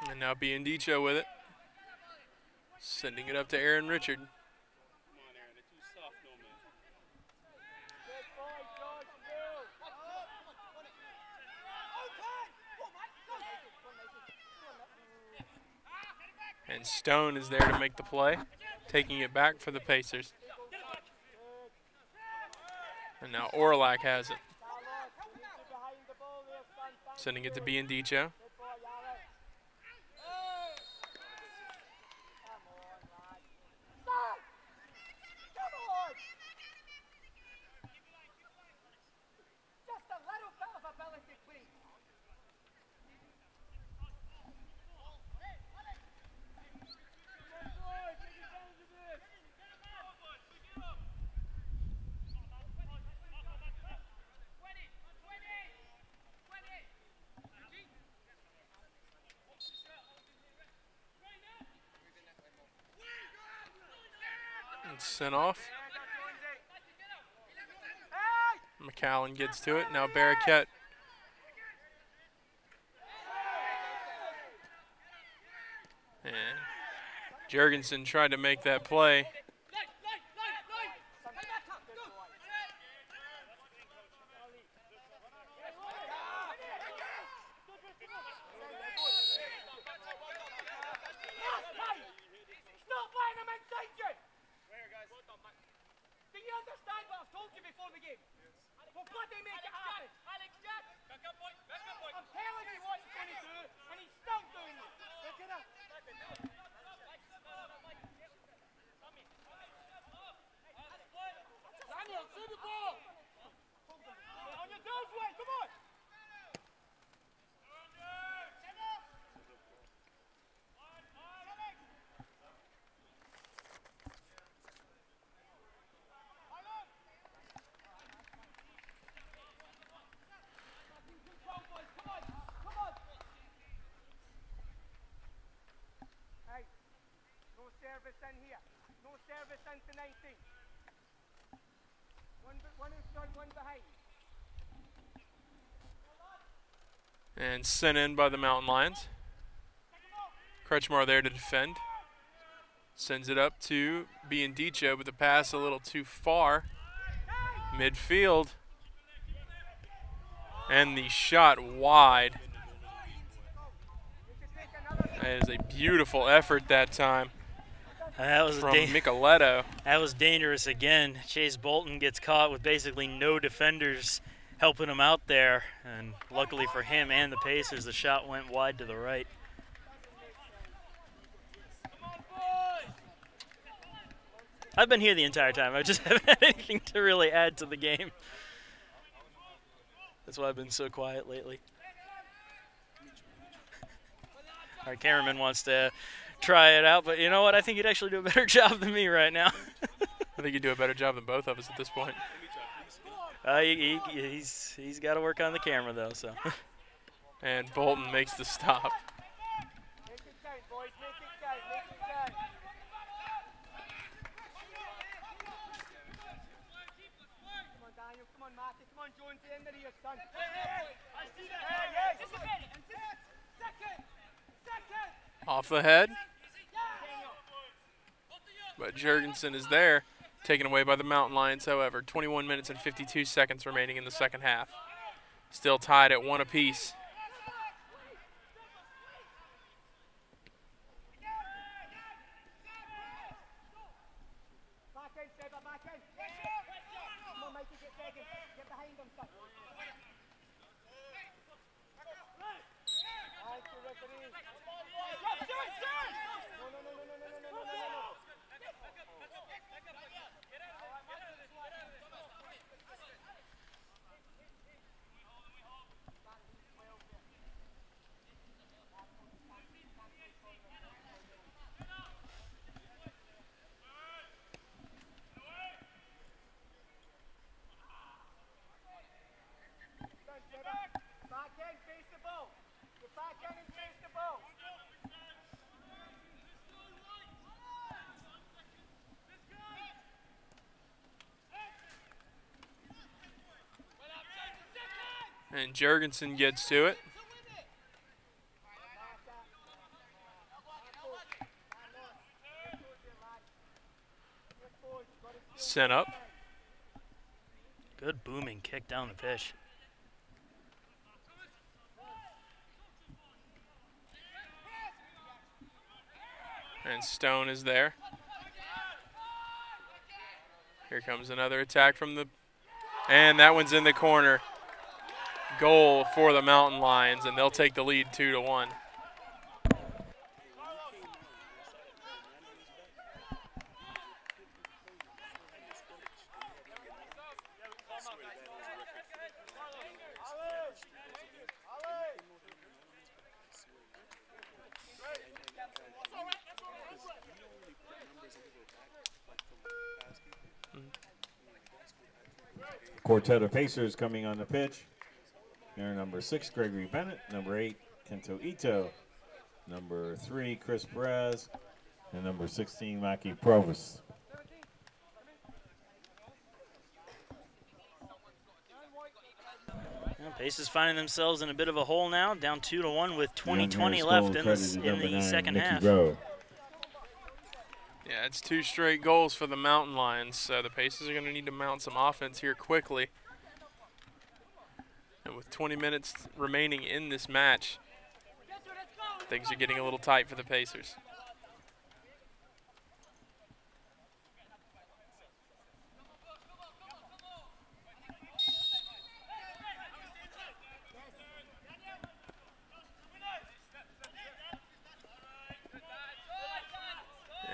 S1: And now Biandicho with it. Sending it up to Aaron Richard. And Stone is there to make the play, taking it back for the Pacers. And now Orlac has it. Sending it to Biandicho. Sent off. McAllen gets to it. Now Barraquette. And Jurgensen tried to make that play.
S3: In here. No service into 19. One in front, one behind.
S1: And sent in by the Mountain Lions. Kretschmar there to defend. Sends it up to Biandicho, but the pass a little too far. Midfield. And the shot wide. That is a beautiful effort that time.
S2: That was
S1: from Micheletto.
S2: That was dangerous again. Chase Bolton gets caught with basically no defenders helping him out there. And luckily for him and the Pacers, the shot went wide to the right. I've been here the entire time. I just haven't had anything to really add to the game. That's why I've been so quiet lately. Our cameraman wants to try it out, but you know what? I think he'd actually do a better job than me right now.
S1: I think he'd do a better job than both of us at this point.
S2: He's got to work on the camera though. So.
S1: And Bolton makes the stop.
S3: Make it count, boys. Make it count. Make it count. Come on, Daniel. Come on, Matty. Come on, Jones. The end of your son. I see that. Second.
S1: Off the head. But Jurgensen is there, taken away by the Mountain Lions, however. 21 minutes and 52 seconds remaining in the second half. Still tied at 1 apiece.
S3: Back in, Seba, back in. Come on, Mikey, get second. Get behind him, son. Back in, face the ball. Get back in and face the ball.
S1: And Jurgensen gets to it. Sent up.
S2: Good booming kick down the pitch.
S1: And Stone is there. Here comes another attack from the, and that one's in the corner. Goal for the Mountain Lions, and they'll take the lead 2-1.
S4: Quartet of Pacers coming on the pitch. Here number 6, Gregory Bennett. Number 8, Kento Ito. Number 3, Chris Perez. And number 16, Maki Provis.
S2: Pacers finding themselves in a bit of a hole now, down 2-1 with 20-20 left in the second half.
S4: Rowe.
S1: Yeah, it's 2 straight goals for the Mountain Lions, so the Pacers are going to need to mount some offense here quickly. And with 20 minutes remaining in this match, things are getting a little tight for the Pacers.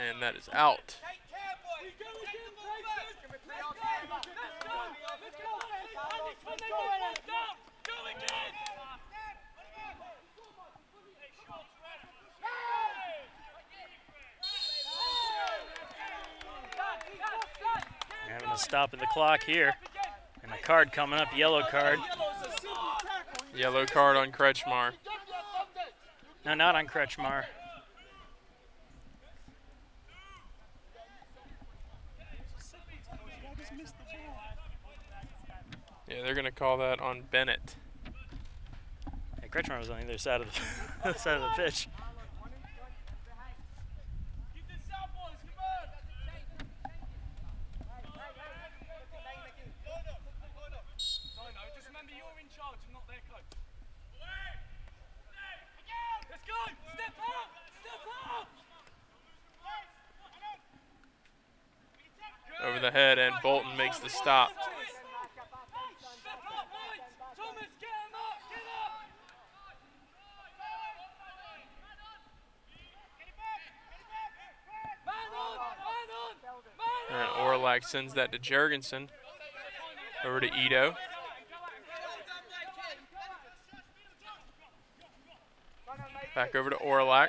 S1: And that is out.
S2: Having a stop at the clock here. And a card coming up, yellow card.
S1: Yellow card on Kretschmar.
S2: No, not on Kretschmar.
S1: Yeah, they're going to call that on Bennett.
S2: Yeah, Kretschmar was on the other side of the, side of the pitch.
S1: Over the head, and Bolton makes the stop. And Orlak sends that to Jurgensen. Over to Ito. Back over to Orlak.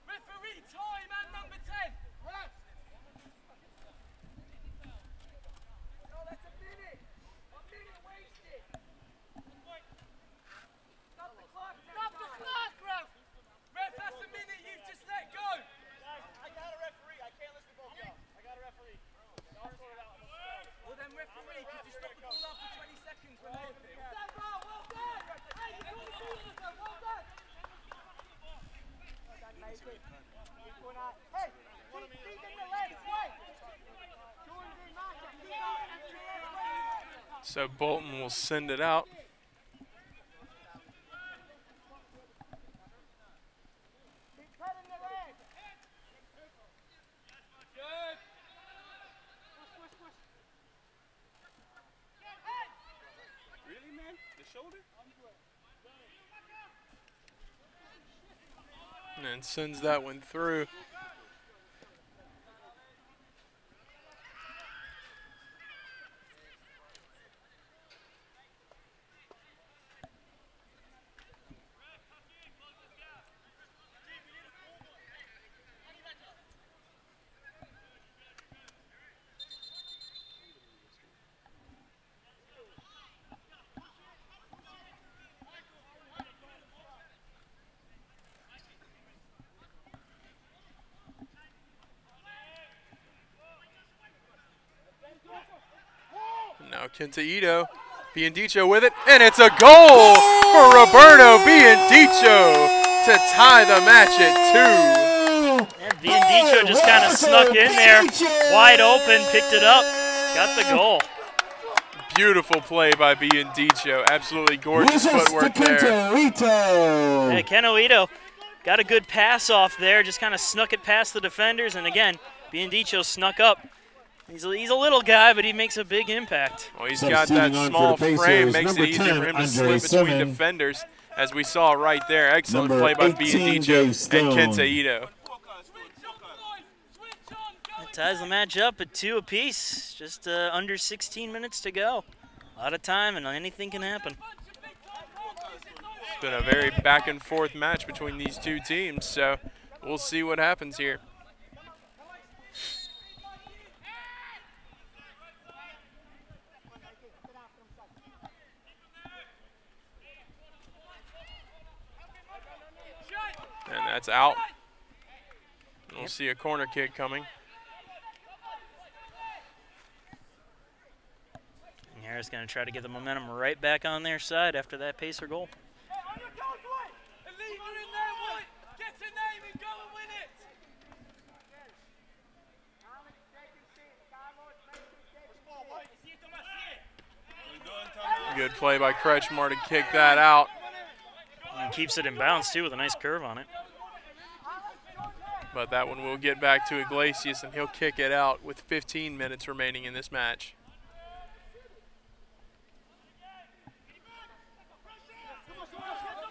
S3: Referee time and number 10. No, that's a minute. A minute wasted. Stop the clock. Stop the clock, ref. Ref, that's a minute you've just let go. I got a referee. I can't listen to both y'all. I got a referee. I'll sort it out. Well, then referee, could you stop the ball after 20 seconds when they feel? Well done. Hey, you got the ball, well done. Hey, feed in the legs, wait.
S1: So Bolton will send it out.
S3: Keep cutting the legs. Good. Push.
S5: Really, man? The shoulder?
S1: And sends that one through. Now Kenta Ito, Biandicho with it, and it's a goal for Roberto Biandicho to tie the match at 2.
S2: And Biandicho just kind of snuck in there, wide open, picked it up, got the goal.
S1: Beautiful play by Biandicho, absolutely gorgeous footwork there.
S2: Yeah, Kento Ito got a good pass off there, just kind of snuck it past the defenders, and again, Biandicho snuck up. He's a little guy, but he makes a big impact.
S1: Well, he's got that small frame, makes it easier for him to slip between defenders, as we saw right there. Excellent play by Biandicho and Kenta Ito.
S2: That ties the match up at 2 apiece. Just under 16 minutes to go. A lot of time, and anything can happen.
S1: It's been a very back and forth match between these two teams, so we'll see what happens here. And that's out. We'll see a corner kick coming.
S2: And Harris going to try to get the momentum right back on their side after that Pacer goal.
S1: Good play by Kretschmar to kick that out.
S2: And keeps it in bounds, too, with a nice curve on it.
S1: But that one will get back to Iglesias, and he'll kick it out with 15 minutes remaining in this match.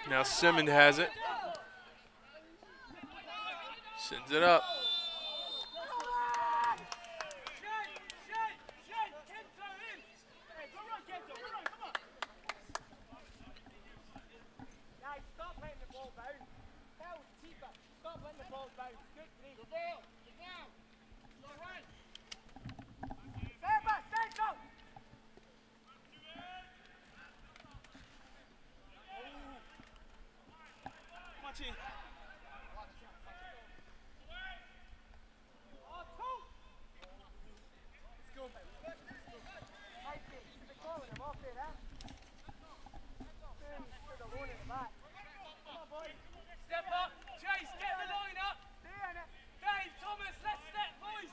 S1: Now Simmons has it. Sends it up.
S3: Step up, Chase, get the line up. Dave, Thomas, let's step, boys.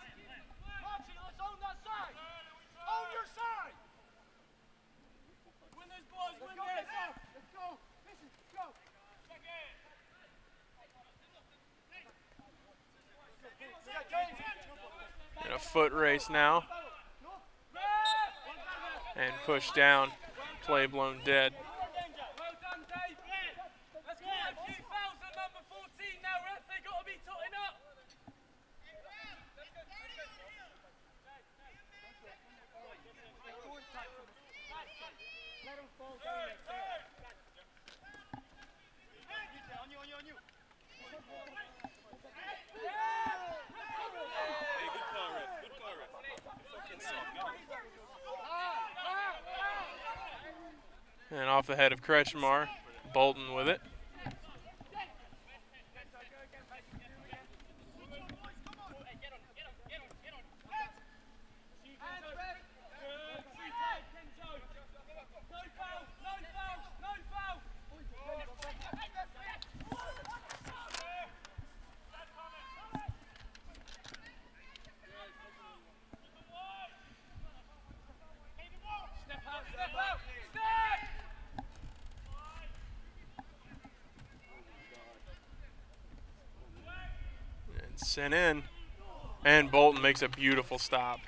S3: Marching, let's own that side. Own your side. Win this, boys, win this. Let's go. Listen, go.
S1: In a foot race now. And pushed down. Play blown dead.
S3: Well done, Dave. Let's get a few fouls on number 14 now, ref. They got to be totting up. Let him fall down.
S5: Hey, good call, ref. Good call, ref. Fucking soft.
S1: And off the head of Kretschmar, Bolton with it. And sent in. And Bolton makes a beautiful stop.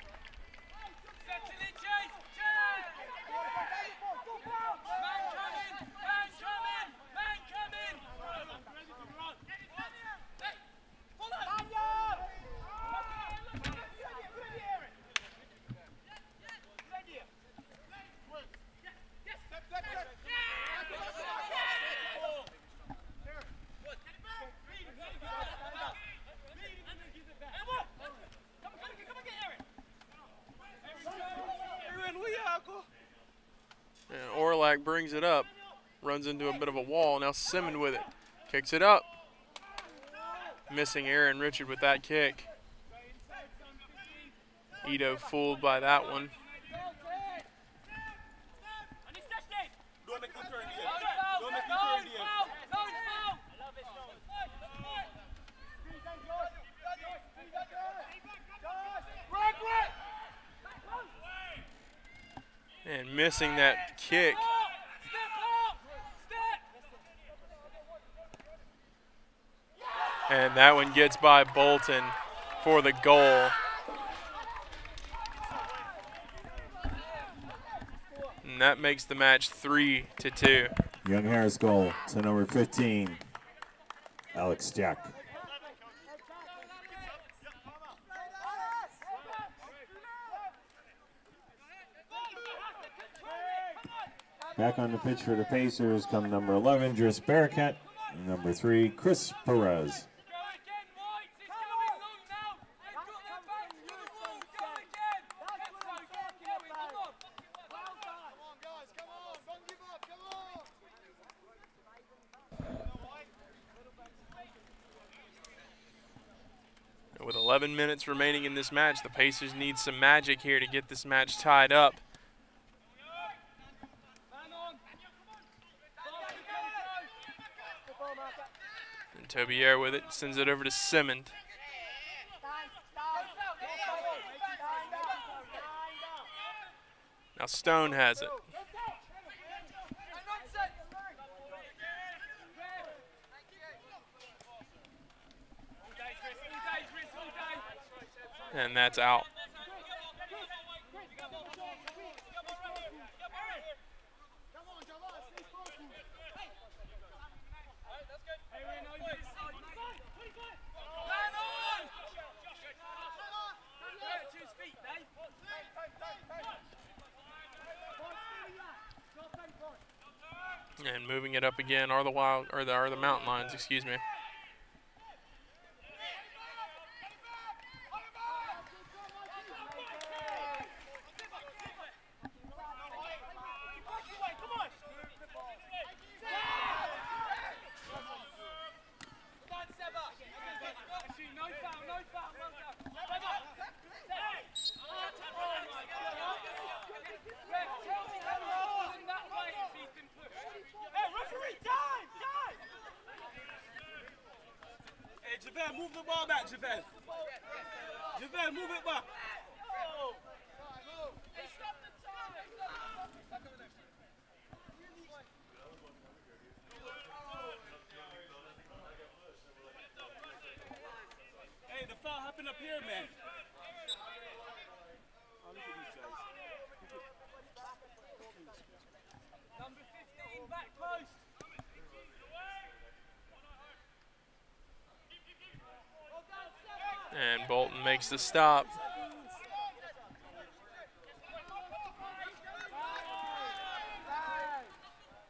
S1: And Orlak brings it up, runs into a bit of a wall. Now Simmons with it, kicks it up. Missing Aaron Richard with that kick. Ito fooled by that one.
S5: Don't make him turn here. Don't make him turn here.
S1: And missing that kick. And that one gets by Bolton for the goal. And that makes the match 3-2.
S4: Young Harris goal to number 15, Alex Jack. Back on the pitch for the Pacers come number 11, Driss Barakat, and number 3, Chris Perez.
S1: With 11 minutes remaining in this match, the Pacers need some magic here to get this match tied up. And Tobier with it, sends it over to Simmons. Now Stone has it. And that's out. And moving it up again are the Mountain Lions, excuse me.
S5: Javelle, move the ball back, Javelle. Javelle, move it back. Hey, the foul happened up here, man. Oh, look at these guys.
S3: Number 15, back post.
S1: And Bolton makes the stop.
S3: Come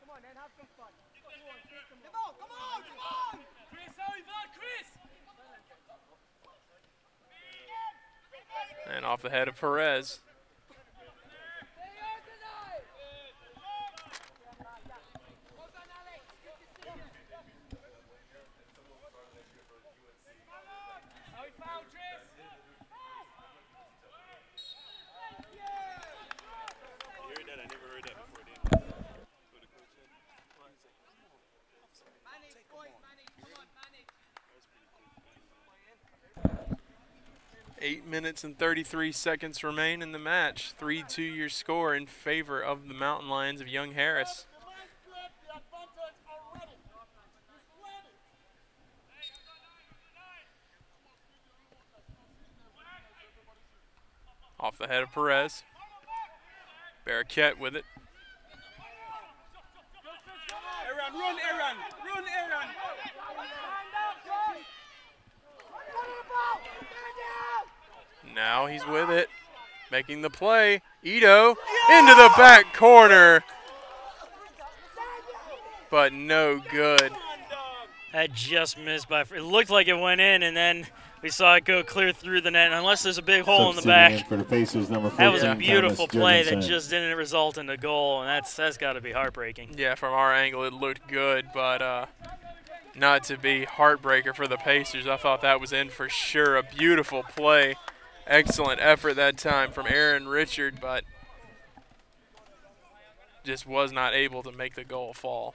S3: on, then have some fun. Come on. Chris, over.
S1: Off the head of Perez.
S5: You heard that? I never heard that before. So the coach said, well, he's like, come on. Take him on. That's pretty cool.
S1: 8 minutes and 33 seconds remain in the match. 3-2 your score in favor of the Mountain Lions of Young Harris. Off the head of Perez. Barraquette with it.
S5: Aaron, run, Aaron! Run, Aaron!
S1: Now he's with it. Making the play. Ito into the back corner. But no good.
S2: That just missed by. It looked like it went in, and then we saw it go clear through the net. And unless there's a big hole in the back,
S4: For the Pacers, number 14,
S2: that was a beautiful
S4: Thomas
S2: play that
S4: Jurgensen.
S2: just didn't result in a goal, and that's got to be heartbreaking.
S1: Yeah, from our angle it looked good, but not to be heartbreaker for the Pacers. I thought that was in for sure. A beautiful play. Excellent effort that time from Aaron Richard, but just was not able to make the goal fall.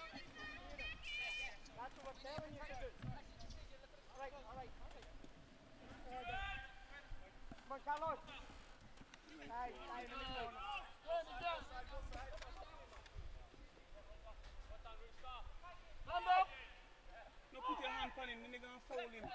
S5: No, put your hand on him, then they're going to foul him.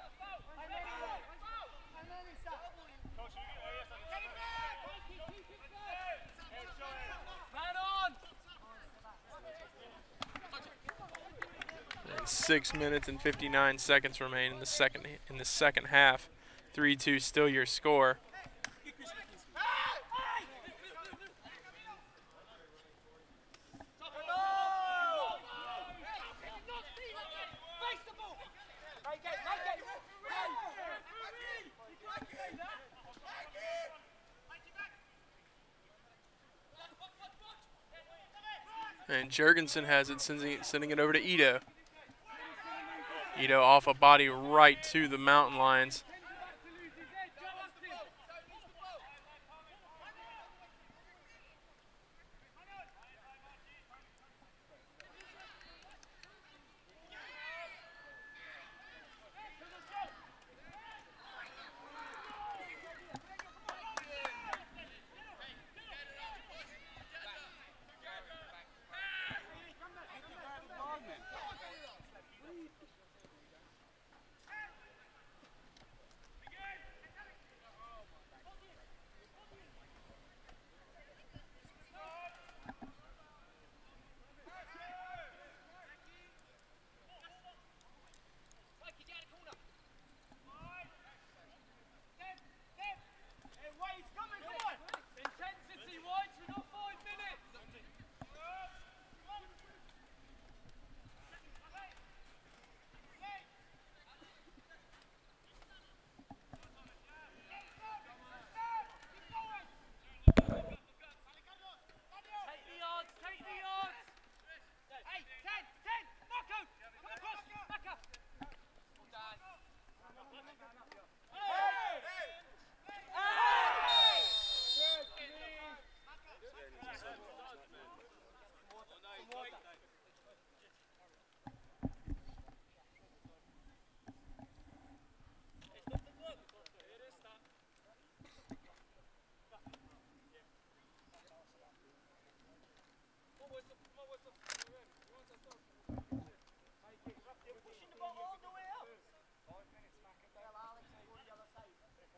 S1: And 6 minutes and 59 seconds remain in the second half. 3-2 still your score. And Jurgensen has it, sending it over to Ito. Ito off a body right to the Mountain Lions.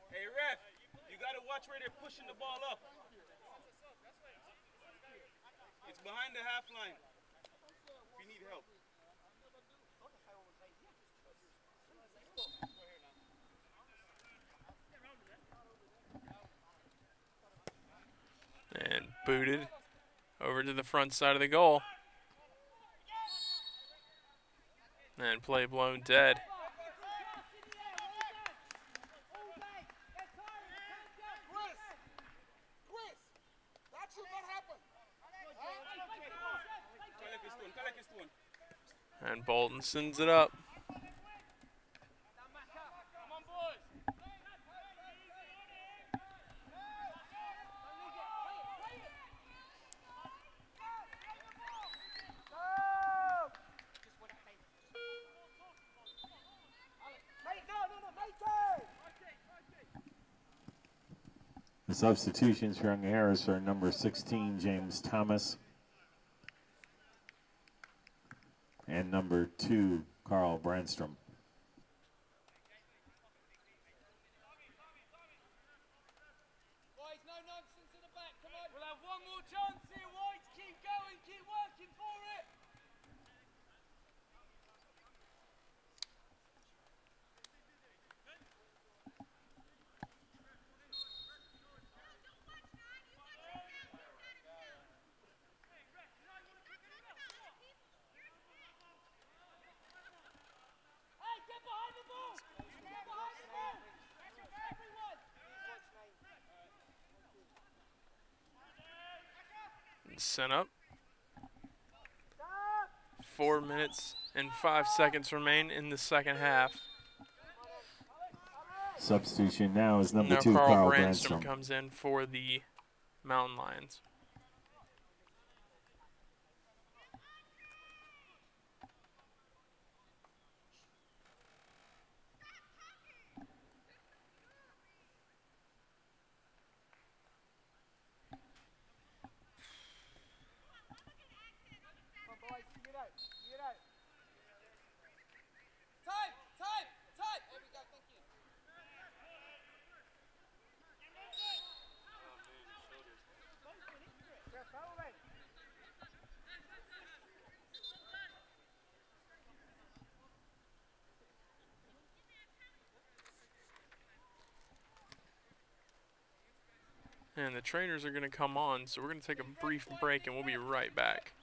S5: Hey, ref, you got to watch where they're pushing the ball up. It's behind the half line. If you need help.
S1: And booted over to the front side of the goal. And play blown dead. And Bolton sends it up.
S4: The substitutions for Young Harris are number 16, James Thomas, and number 2, Carl Brandstrom.
S3: Boys, no nonsense in the back, come on. We'll have one more chance here, White. Keep going, keep working for it. Hey, get behind the ball. Get behind the ball. Everyone.
S1: And sent up. 4 minutes and 5 seconds remain in the second half.
S4: Substitution now is number
S1: Now
S4: 2,
S1: Carl
S4: Carl
S1: Brandstrom
S4: Brandstrom.
S1: comes in for the Mountain Lions.
S3: Come on, boys, see it out, see it out. Time, time, time. There we go, thank you. Yeah, foul then.
S1: And the trainers are going to come on, so we're going to take a brief break and we'll be right back.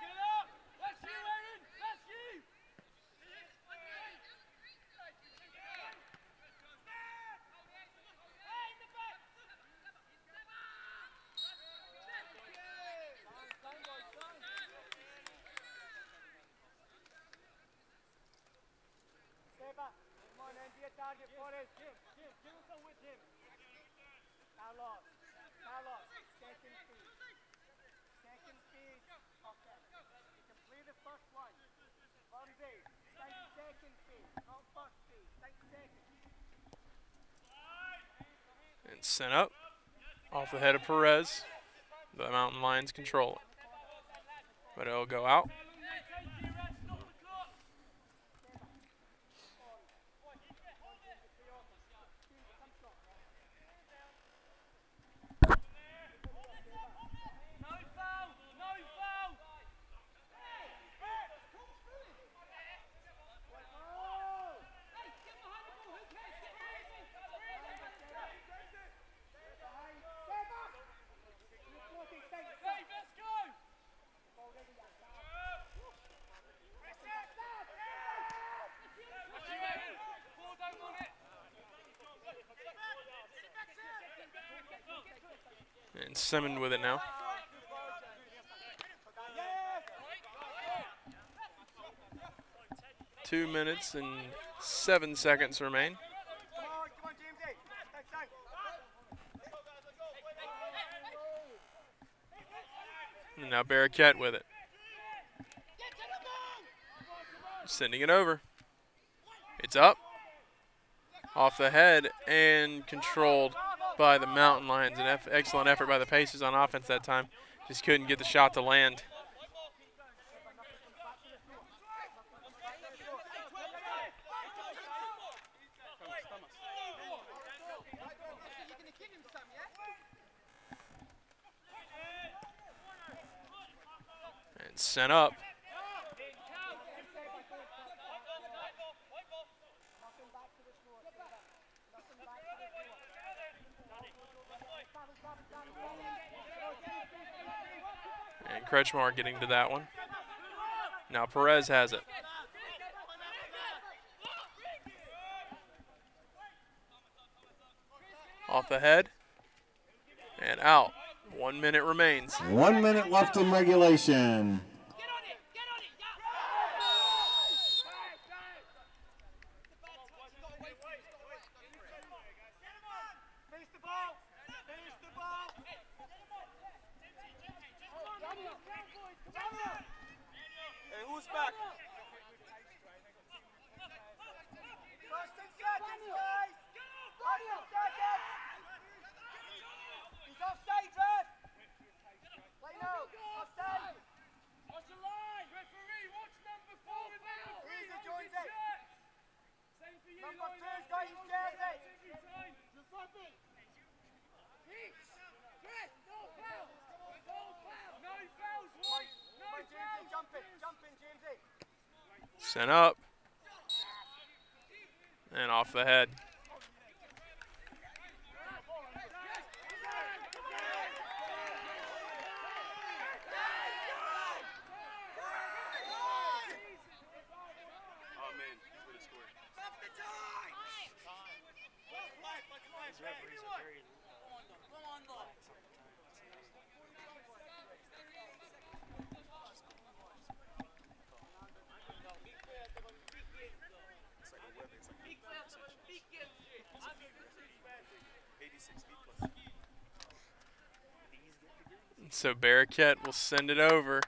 S3: Get up. That's you, Aaron. That's you. Hey, in the back. Stay back. Come on, then. Be a target for us. Jim, give us a with Jim. Carlos. Carlos. Second piece. Second piece. Okay. You can play the first one. Ramsey. Think second piece. Not first piece. Think second.
S1: And sent up off the head of Perez. The Mountain Lions control it. But it'll go out. And Simmons with it now. 2 minutes and 7 seconds remain.
S3: Come on, Jamesy.
S1: And now Barraquette with it. Sending it over. It's up. Off the head and controlled by the Mountain Lions. An excellent effort by the Pacers on offense that time. Just couldn't get the shot to land.
S3: You're going to give him some, yeah?
S1: And sent up. And Kretschmar getting to that one. Now Perez has it. Off the head. And out. 1 minute remains.
S4: 1 minute left in regulation.
S5: Hey, who's back?
S3: He's offside, ref! Let know, offside! Watch the line! Referee, watch number 4 with number 3 holding his shirt! Same for you,
S6: Number 2's got his jersey!
S3: You're fucking! No fouls! No fouls, White! No fouls!
S6: Jump in, Jamesy!
S1: Sent up. And off the head.
S5: Oh man, he's gonna score.
S3: Stop the time!
S2: These referees are very
S5: It's like a weapon. It's like a 86 feet plus.
S1: So Barraquette will send it over.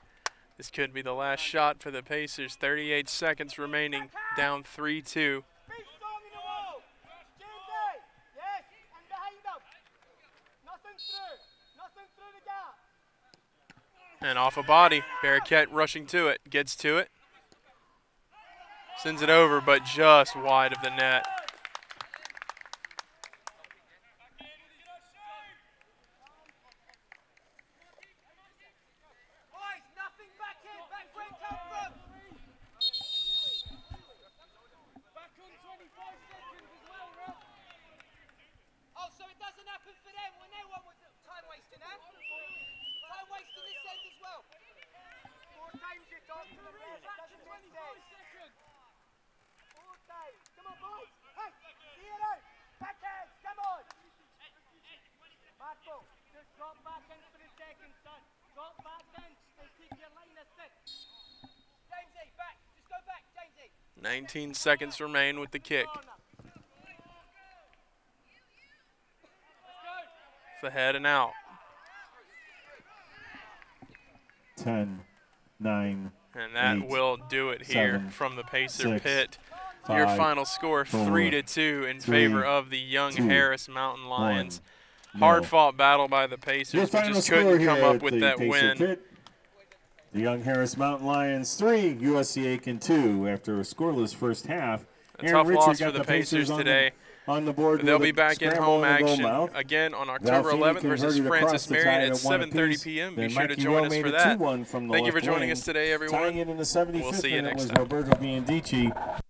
S1: This could be the last shot for the Pacers. 38 seconds remaining, down 3-2.
S6: Big storm in the wall! Jamesy! Yes, and behind them! Nothing through the gap!
S1: And off a body. Barraquette rushing to it. Gets to it. Sends it over, but just wide of the net.
S3: Boys, nothing back in! Back where it come from! Back on 25 seconds as well, ref! Oh, so it doesn't happen for them when they want time wasting, huh? Time wasting this end as well.
S6: 4 times you talk to the ref, it doesn't make sense. 4 times. Come on, boys! Hey! See it out! Backhands, come on! Marco, just drop back in for a second, son. Drop back in and keep your line of 6.
S3: Jamesy, back! Just go back, Jamesy!
S1: 19 seconds remain with the kick. The head and out.
S4: 10, 9,
S1: And that
S4: 8,
S1: will do it here
S4: 7,
S1: from the Pacer
S4: 6,
S1: pit. Your
S4: 5,
S1: final score,
S4: 4,
S1: 3-2 in
S4: 3,
S1: favor of the Young
S4: 2,
S1: Harris Mountain Lions.
S4: 1.
S1: Hard-fought battle by the
S4: Your
S1: Pacers, but
S4: final
S1: just
S4: score
S1: couldn't
S4: here
S1: come up
S4: at
S1: with
S4: the
S1: that
S4: Pacer
S1: win.
S4: Pit. The Young Harris Mountain Lions 3, USC Aiken 2 after a scoreless first half.
S1: A
S4: Aaron
S1: tough
S4: Richard
S1: loss
S4: got
S1: for the Pacers today.
S4: On the board,
S1: But they'll
S4: with
S1: be
S4: a
S1: back in
S4: scramble
S1: home
S4: and a goal
S1: action
S4: mouth.
S1: again on October
S4: Val
S1: 11th
S4: Feeney
S1: versus
S4: converted
S1: Francis
S4: across the
S1: Marion
S4: tie
S1: at
S4: at 1
S1: 7:30
S4: apiece.
S1: p.m. Be
S4: Then
S1: sure to
S4: Mikey
S1: join
S4: Rowe
S1: us
S4: made
S1: for
S4: it
S1: that.
S4: 2-1 from the
S1: Thank you for
S4: left
S1: joining
S4: wing.
S1: us today, everyone.
S4: Tying it in the 75th
S1: We'll see you
S4: minute
S1: next
S4: was
S1: time.
S4: Roberto Biandici.